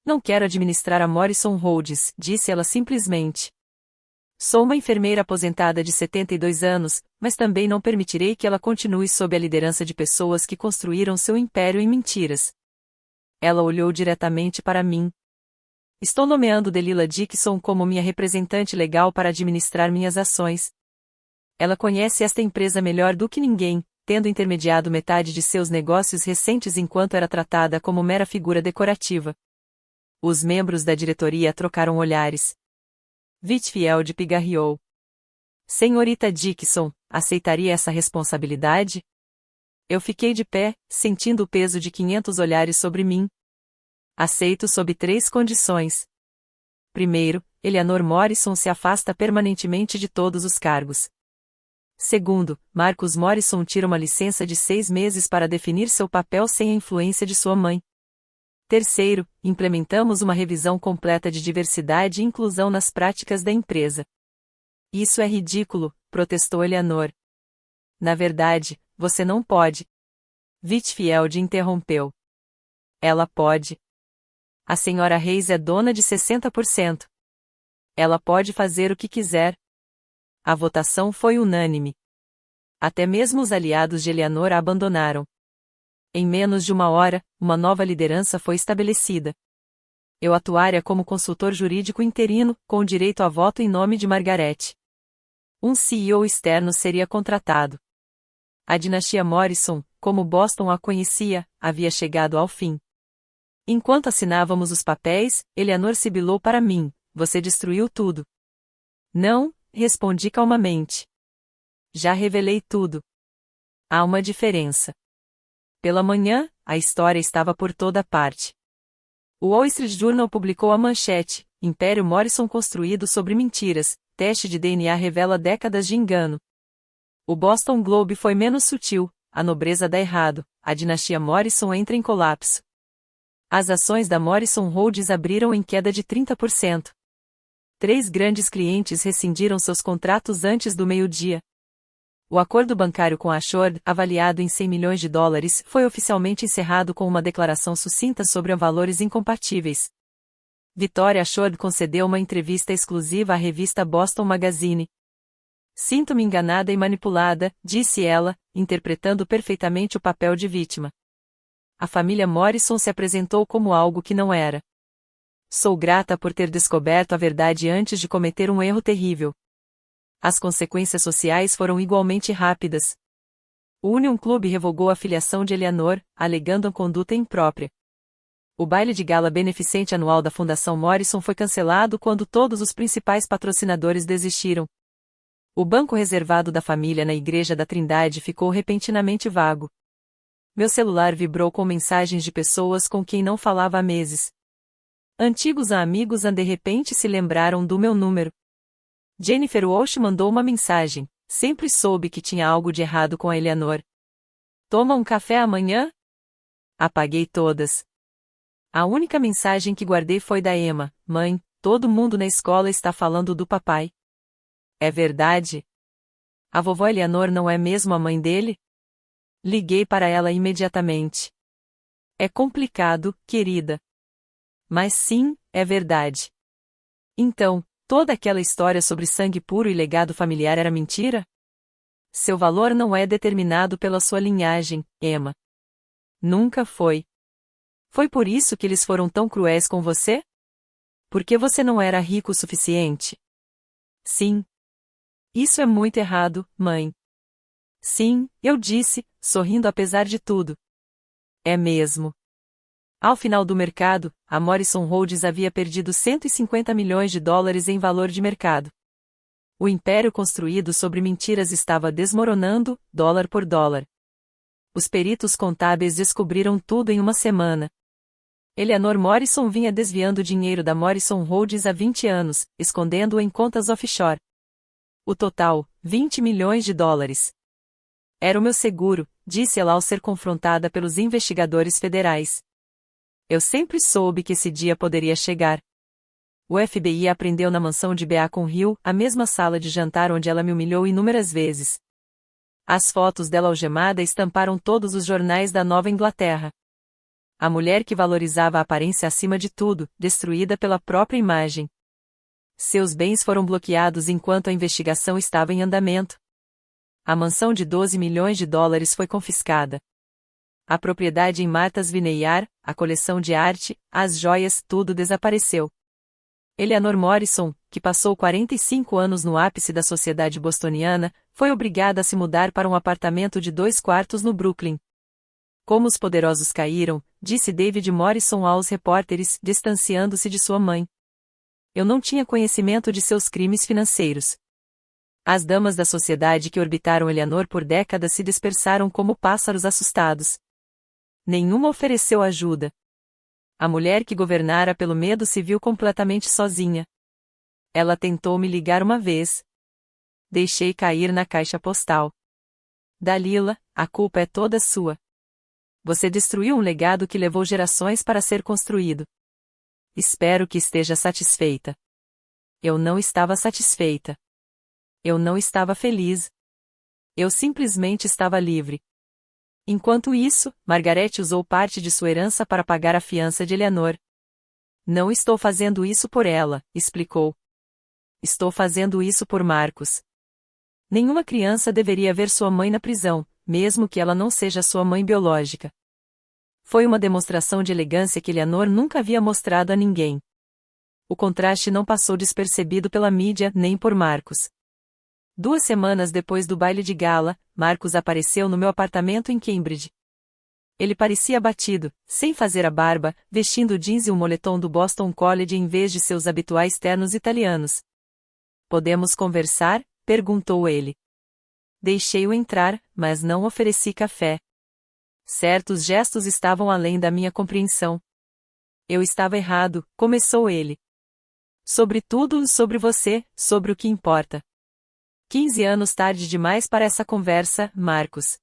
Não quero administrar a Morrison Holdings, disse ela simplesmente. Sou uma enfermeira aposentada de 72 anos, mas também não permitirei que ela continue sob a liderança de pessoas que construíram seu império em mentiras. Ela olhou diretamente para mim. Estou nomeando Delilah Dixon como minha representante legal para administrar minhas ações. Ela conhece esta empresa melhor do que ninguém, tendo intermediado metade de seus negócios recentes enquanto era tratada como mera figura decorativa. Os membros da diretoria trocaram olhares. Whitfield pigarreou. Senhorita Dixon, aceitaria essa responsabilidade? Eu fiquei de pé, sentindo o peso de 500 olhares sobre mim. Aceito sob 3 condições. Primeiro, Eleanor Morrison se afasta permanentemente de todos os cargos. Segundo, Marcus Morrison tira uma licença de 6 meses para definir seu papel sem a influência de sua mãe. Terceiro, implementamos uma revisão completa de diversidade e inclusão nas práticas da empresa. Isso é ridículo, protestou Eleanor. Na verdade, você não pode. Whitfield interrompeu. Ela pode. A senhora Reis é dona de 60%. Ela pode fazer o que quiser. A votação foi unânime. Até mesmo os aliados de Eleanor a abandonaram. Em menos de uma hora, uma nova liderança foi estabelecida. Eu atuaria como consultor jurídico interino, com direito a voto em nome de Margaret. Um CEO externo seria contratado. A dinastia Morrison, como Boston a conhecia, havia chegado ao fim. Enquanto assinávamos os papéis, Eleanor sibilou para mim: "Você destruiu tudo." "Não", respondi calmamente. "Já revelei tudo." Há uma diferença. Pela manhã, a história estava por toda parte. O Wall Street Journal publicou a manchete: "Império Morrison construído sobre mentiras, teste de DNA revela décadas de engano." O Boston Globe foi menos sutil: "A nobreza dá errado, a dinastia Morrison entra em colapso." As ações da Morrison Holdings abriram em queda de 30%. 3 grandes clientes rescindiram seus contratos antes do meio-dia. O acordo bancário com a Ashford, avaliado em $100 milhões, foi oficialmente encerrado com uma declaração sucinta sobre valores incompatíveis. Victoria Ashford concedeu uma entrevista exclusiva à revista Boston Magazine. "Sinto-me enganada e manipulada", disse ela, interpretando perfeitamente o papel de vítima. A família Morrison se apresentou como algo que não era. "Sou grata por ter descoberto a verdade antes de cometer um erro terrível." As consequências sociais foram igualmente rápidas. O Union Club revogou a filiação de Eleanor, alegando a conduta imprópria. O baile de gala beneficente anual da Fundação Morrison foi cancelado quando todos os principais patrocinadores desistiram. O banco reservado da família na Igreja da Trindade ficou repentinamente vago. Meu celular vibrou com mensagens de pessoas com quem não falava há meses. Antigos amigos de repente se lembraram do meu número. Jennifer Walsh mandou uma mensagem: "Sempre soube que tinha algo de errado com a Eleanor. Toma um café amanhã?" Apaguei todas. A única mensagem que guardei foi da Emma: "Mãe, todo mundo na escola está falando do papai." É verdade? A vovó Eleanor não é mesmo a mãe dele? Liguei para ela imediatamente. "É complicado, querida." "Mas sim, é verdade." "Então, toda aquela história sobre sangue puro e legado familiar era mentira?" "Seu valor não é determinado pela sua linhagem, Emma." "Nunca foi." "Foi por isso que eles foram tão cruéis com você? Porque você não era rico o suficiente?" "Sim." "Isso é muito errado, mãe." "Sim", eu disse, sorrindo apesar de tudo. "É mesmo." Ao final do mercado, a Morrison Holdings havia perdido $150 milhões em valor de mercado. O império construído sobre mentiras estava desmoronando, dólar por dólar. Os peritos contábeis descobriram tudo em uma semana. Eleanor Morrison vinha desviando dinheiro da Morrison Holdings há 20 anos, escondendo-o em contas offshore. O total, $20 milhões. "Era o meu seguro", disse ela ao ser confrontada pelos investigadores federais. "Eu sempre soube que esse dia poderia chegar." O FBI apreendeu na mansão de Beacon Hill, a mesma sala de jantar onde ela me humilhou inúmeras vezes. As fotos dela algemada estamparam todos os jornais da Nova Inglaterra. A mulher que valorizava a aparência acima de tudo, destruída pela própria imagem. Seus bens foram bloqueados enquanto a investigação estava em andamento. A mansão de $12 milhões foi confiscada. A propriedade em Martha's Vineyard, a coleção de arte, as joias, tudo desapareceu. Eleanor Morrison, que passou 45 anos no ápice da sociedade bostoniana, foi obrigada a se mudar para um apartamento de 2 quartos no Brooklyn. "Como os poderosos caíram", disse David Morrison aos repórteres, distanciando-se de sua mãe. "Eu não tinha conhecimento de seus crimes financeiros." As damas da sociedade que orbitaram Eleanor por décadas se dispersaram como pássaros assustados. Nenhuma ofereceu ajuda. A mulher que governara pelo medo se viu completamente sozinha. Ela tentou me ligar uma vez. Deixei cair na caixa postal. Dalila, a culpa é toda sua. Você destruiu um legado que levou gerações para ser construído. Espero que esteja satisfeita. Eu não estava satisfeita. Eu não estava feliz. Eu simplesmente estava livre. Enquanto isso, Margaret usou parte de sua herança para pagar a fiança de Eleanor. Não estou fazendo isso por ela, explicou. Estou fazendo isso por Marcus. Nenhuma criança deveria ver sua mãe na prisão, mesmo que ela não seja sua mãe biológica. Foi uma demonstração de elegância que Eleanor nunca havia mostrado a ninguém. O contraste não passou despercebido pela mídia nem por Marcus. 2 semanas depois do baile de gala, Marcus apareceu no meu apartamento em Cambridge. Ele parecia abatido, sem fazer a barba, vestindo jeans e um moletom do Boston College em vez de seus habituais ternos italianos. Podemos conversar? Perguntou ele. Deixei-o entrar, mas não ofereci café. Certos gestos estavam além da minha compreensão. Eu estava errado, começou ele. Sobretudo sobre você, sobre o que importa. 15 anos tarde demais para essa conversa, Marcus.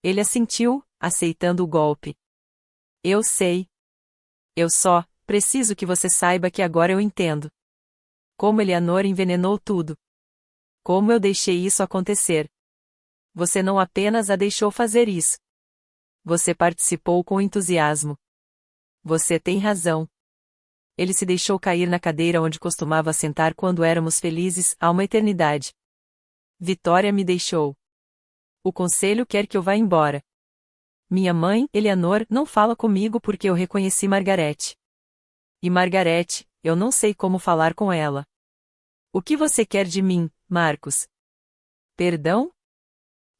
Ele assentiu, aceitando o golpe. Eu sei. Eu só preciso que você saiba que agora eu entendo. Como Eleanor envenenou tudo. Como eu deixei isso acontecer. Você não apenas a deixou fazer isso. Você participou com entusiasmo. Você tem razão. Ele se deixou cair na cadeira onde costumava sentar quando éramos felizes, há uma eternidade. Vitória me deixou. O conselho quer que eu vá embora. Minha mãe, Eleanor, não fala comigo porque eu reconheci Margaret. E Margaret, eu não sei como falar com ela. O que você quer de mim, Marcus? Perdão?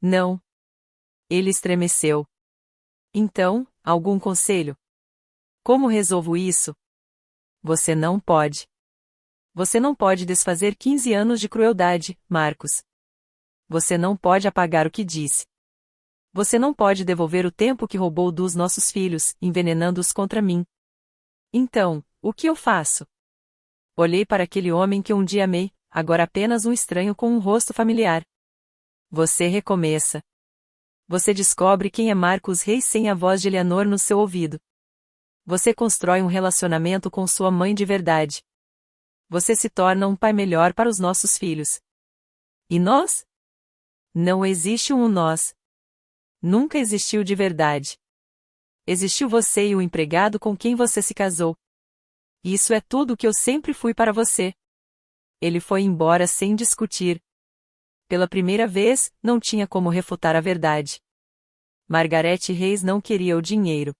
Não. Ele estremeceu. Então, algum conselho? Como resolvo isso? Você não pode. Você não pode desfazer 15 anos de crueldade, Marcus. Você não pode apagar o que disse. Você não pode devolver o tempo que roubou dos nossos filhos, envenenando-os contra mim. Então, o que eu faço? Olhei para aquele homem que um dia amei, agora apenas um estranho com um rosto familiar. Você recomeça. Você descobre quem é Marcus Reis sem a voz de Eleanor no seu ouvido. Você constrói um relacionamento com sua mãe de verdade. Você se torna um pai melhor para os nossos filhos. E nós? Não existe um nós. Nunca existiu de verdade. Existiu você e o empregado com quem você se casou. Isso é tudo o que eu sempre fui para você. Ele foi embora sem discutir. Pela primeira vez, não tinha como refutar a verdade. Margaret Reis não queria o dinheiro.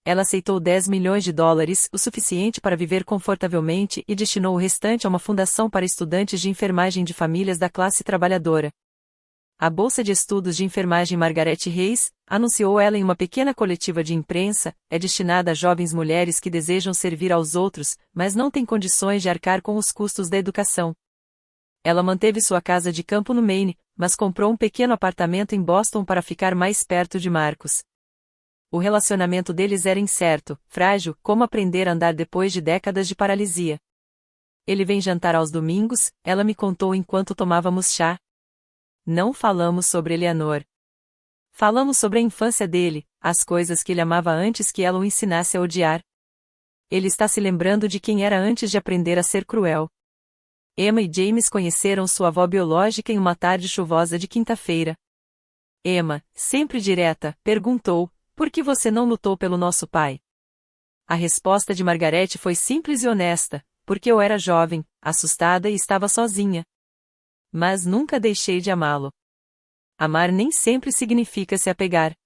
Ela aceitou 10 milhões de dólares, o suficiente para viver confortavelmente, e destinou o restante a uma fundação para estudantes de enfermagem de famílias da classe trabalhadora. A Bolsa de Estudos de Enfermagem Margaret Reis, anunciou ela em uma pequena coletiva de imprensa, é destinada a jovens mulheres que desejam servir aos outros, mas não têm condições de arcar com os custos da educação. Ela manteve sua casa de campo no Maine, mas comprou um pequeno apartamento em Boston para ficar mais perto de Marcus. O relacionamento deles era incerto, frágil, como aprender a andar depois de décadas de paralisia. Ele vem jantar aos domingos, ela me contou enquanto tomávamos chá. Não falamos sobre Eleanor. Falamos sobre a infância dele, as coisas que ele amava antes que ela o ensinasse a odiar. Ele está se lembrando de quem era antes de aprender a ser cruel. Emma e James conheceram sua avó biológica em uma tarde chuvosa de quinta-feira. Emma, sempre direta, perguntou: por que você não lutou pelo nosso pai? A resposta de Margaret foi simples e honesta: porque eu era jovem, assustada e estava sozinha. Mas nunca deixei de amá-lo. Amar nem sempre significa se apegar.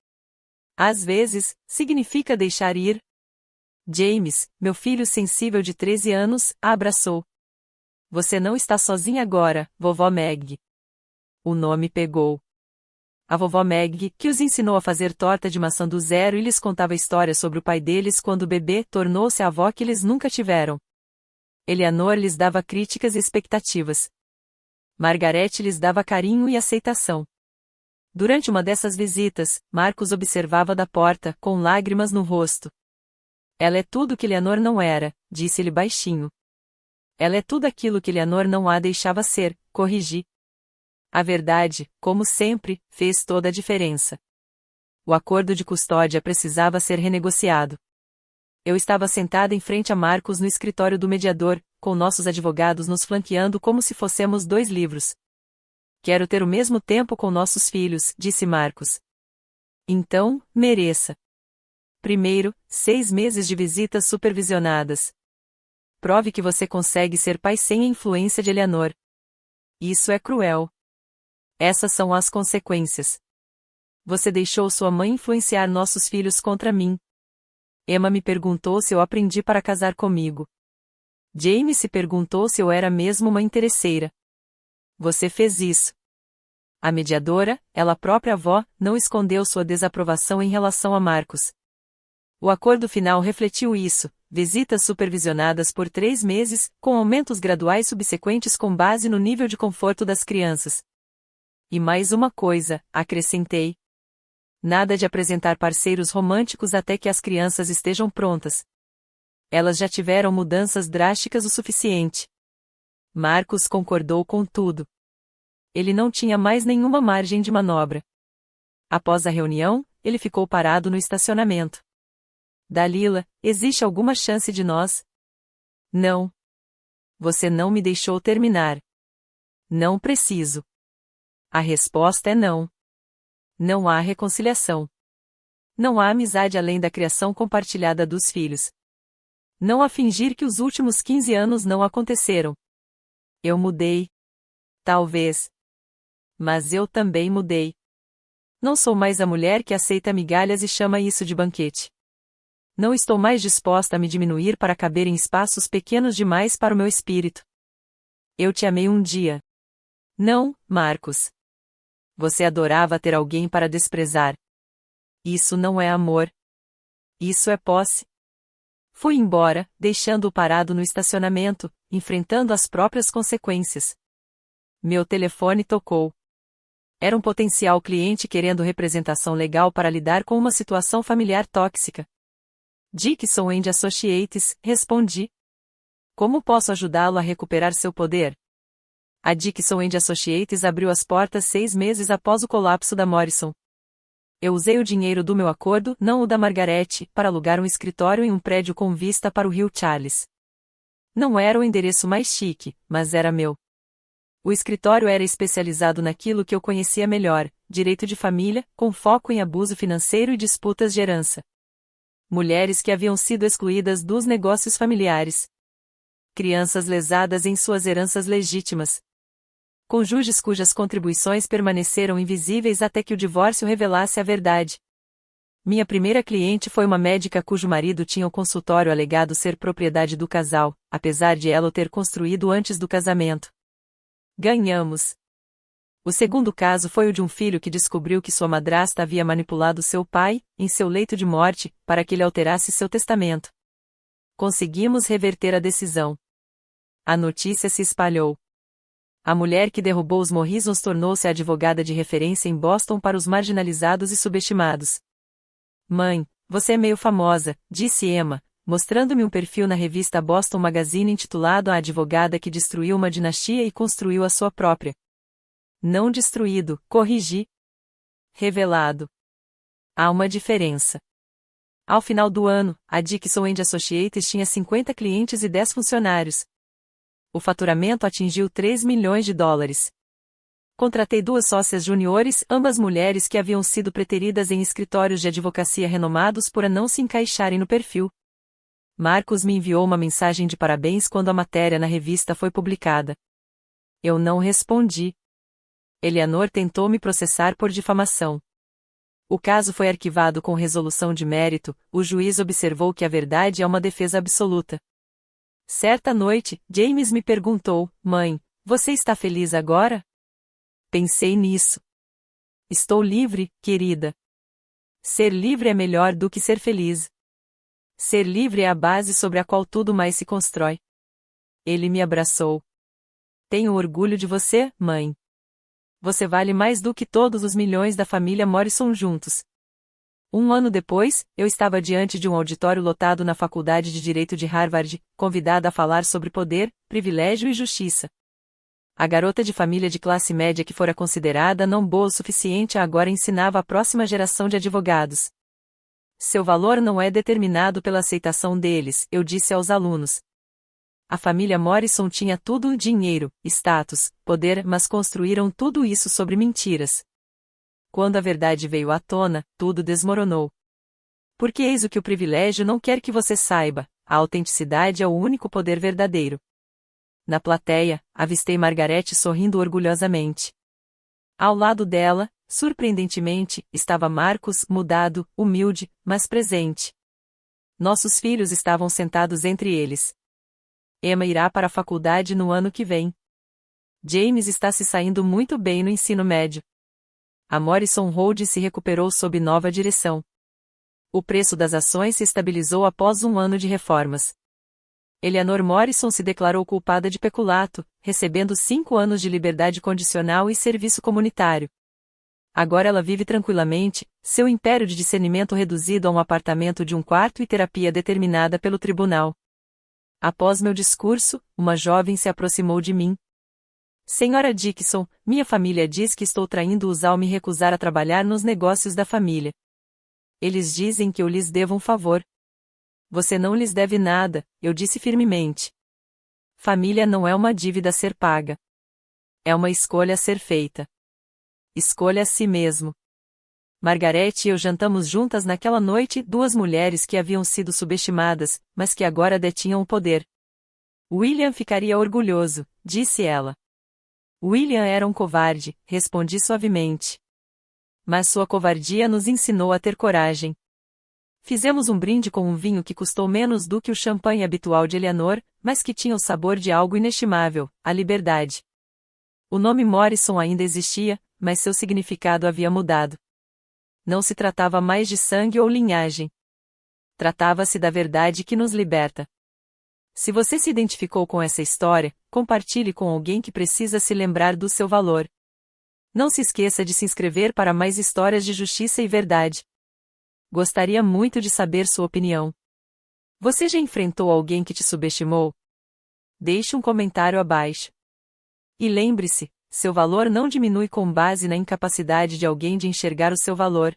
Às vezes, significa deixar ir. James, meu filho sensível de 13 anos, a abraçou. Você não está sozinha agora, vovó Meg. O nome pegou. A vovó Meg, que os ensinou a fazer torta de maçã do zero e lhes contava histórias sobre o pai deles quando o bebê, tornou-se a avó que eles nunca tiveram. Eleanor lhes dava críticas e expectativas. Margaret lhes dava carinho e aceitação. Durante uma dessas visitas, Marcus observava da porta, com lágrimas no rosto. Ela é tudo que Eleanor não era, disse-lhe baixinho. Ela é tudo aquilo que Eleanor não a deixava ser, corrigi. A verdade, como sempre, fez toda a diferença. O acordo de custódia precisava ser renegociado. Eu estava sentada em frente a Marcos no escritório do mediador, com nossos advogados nos flanqueando como se fossemos 2 livros. Quero ter o mesmo tempo com nossos filhos, disse Marcos. Então, mereça. Primeiro, 6 meses de visitas supervisionadas. Prove que você consegue ser pai sem a influência de Eleanor. Isso é cruel. Essas são as consequências. Você deixou sua mãe influenciar nossos filhos contra mim. Emma me perguntou se eu aprendi para casar comigo. James se perguntou se eu era mesmo uma interesseira. Você fez isso. A mediadora, ela própria avó, não escondeu sua desaprovação em relação a Marcos. O acordo final refletiu isso, visitas supervisionadas por 3 meses, com aumentos graduais subsequentes com base no nível de conforto das crianças. E mais uma coisa, acrescentei. Nada de apresentar parceiros românticos até que as crianças estejam prontas. Elas já tiveram mudanças drásticas o suficiente. Marcos concordou com tudo. Ele não tinha mais nenhuma margem de manobra. Após a reunião, ele ficou parado no estacionamento. Dalila, existe alguma chance de nós? Não. Você não me deixou terminar. Não preciso. A resposta é não. Não há reconciliação. Não há amizade além da criação compartilhada dos filhos. Não há fingir que os últimos 15 anos não aconteceram. Eu mudei. Talvez. Mas eu também mudei. Não sou mais a mulher que aceita migalhas e chama isso de banquete. Não estou mais disposta a me diminuir para caber em espaços pequenos demais para o meu espírito. Eu te amei um dia. Não, Marcos. Você adorava ter alguém para desprezar. Isso não é amor. Isso é posse. Fui embora, deixando-o parado no estacionamento, enfrentando as próprias consequências. Meu telefone tocou. Era um potencial cliente querendo representação legal para lidar com uma situação familiar tóxica. Dickinson & Associates, respondi. Como posso ajudá-lo a recuperar seu poder? A Dickinson & Associates abriu as portas 6 meses após o colapso da Morrison. Eu usei o dinheiro do meu acordo, não o da Margaret, para alugar um escritório em um prédio com vista para o Rio Charles. Não era o endereço mais chique, mas era meu. O escritório era especializado naquilo que eu conhecia melhor, direito de família, com foco em abuso financeiro e disputas de herança. Mulheres que haviam sido excluídas dos negócios familiares. Crianças lesadas em suas heranças legítimas. Cônjuges cujas contribuições permaneceram invisíveis até que o divórcio revelasse a verdade. Minha primeira cliente foi uma médica cujo marido tinha o consultório alegado ser propriedade do casal, apesar de ela o ter construído antes do casamento. Ganhamos. O segundo caso foi o de um filho que descobriu que sua madrasta havia manipulado seu pai, em seu leito de morte, para que ele alterasse seu testamento. Conseguimos reverter a decisão. A notícia se espalhou. A mulher que derrubou os Morrisons tornou-se a advogada de referência em Boston para os marginalizados e subestimados. Mãe, você é meio famosa, disse Emma, mostrando-me um perfil na revista Boston Magazine intitulado A Advogada que Destruiu uma Dinastia e Construiu a Sua Própria. Não destruído, corrigi. Revelado. Há uma diferença. Ao final do ano, a Dickinson & Associates tinha 50 clientes e 10 funcionários. O faturamento atingiu 3 milhões de dólares. Contratei 2 sócias juniores, ambas mulheres que haviam sido preteridas em escritórios de advocacia renomados por não se encaixarem no perfil. Marcos me enviou uma mensagem de parabéns quando a matéria na revista foi publicada. Eu não respondi. Eleanor tentou me processar por difamação. O caso foi arquivado com resolução de mérito, o juiz observou que a verdade é uma defesa absoluta. Certa noite, James me perguntou, mãe, você está feliz agora? Pensei nisso. Estou livre, querida. Ser livre é melhor do que ser feliz. Ser livre é a base sobre a qual tudo mais se constrói. Ele me abraçou. Tenho orgulho de você, mãe. Você vale mais do que todos os milhões da família Morrison juntos. Um ano depois, eu estava diante de um auditório lotado na Faculdade de Direito de Harvard, convidada a falar sobre poder, privilégio e justiça. A garota de família de classe média que fora considerada não boa o suficiente agora ensinava a próxima geração de advogados. Seu valor não é determinado pela aceitação deles, eu disse aos alunos. A família Morrison tinha tudo: dinheiro, status, poder, mas construíram tudo isso sobre mentiras. Quando a verdade veio à tona, tudo desmoronou. Porque eis o que o privilégio não quer que você saiba: a autenticidade é o único poder verdadeiro. Na plateia, avistei Margarete sorrindo orgulhosamente. Ao lado dela, surpreendentemente, estava Marcos, mudado, humilde, mas presente. Nossos filhos estavam sentados entre eles. Emma irá para a faculdade no ano que vem. James está se saindo muito bem no ensino médio. A Morrison Road se recuperou sob nova direção. O preço das ações se estabilizou após um ano de reformas. Eleanor Morrison se declarou culpada de peculato, recebendo 5 anos de liberdade condicional e serviço comunitário. Agora ela vive tranquilamente, seu império de discernimento reduzido a um apartamento de um quarto e terapia determinada pelo tribunal. Após meu discurso, uma jovem se aproximou de mim. Senhora Dixon, minha família diz que estou traindo-os ao me recusar a trabalhar nos negócios da família. Eles dizem que eu lhes devo um favor. Você não lhes deve nada, eu disse firmemente. Família não é uma dívida a ser paga. É uma escolha a ser feita. Escolha a si mesmo. Margarete e eu jantamos juntas naquela noite, duas mulheres que haviam sido subestimadas, mas que agora detinham o poder. William ficaria orgulhoso, disse ela. William era um covarde, respondi suavemente. Mas sua covardia nos ensinou a ter coragem. Fizemos um brinde com um vinho que custou menos do que o champanhe habitual de Eleanor, mas que tinha o sabor de algo inestimável, a liberdade. O nome Morrison ainda existia, mas seu significado havia mudado. Não se tratava mais de sangue ou linhagem. Tratava-se da verdade que nos liberta. Se você se identificou com essa história, compartilhe com alguém que precisa se lembrar do seu valor. Não se esqueça de se inscrever para mais histórias de justiça e verdade. Gostaria muito de saber sua opinião. Você já enfrentou alguém que te subestimou? Deixe um comentário abaixo. E lembre-se, seu valor não diminui com base na incapacidade de alguém de enxergar o seu valor.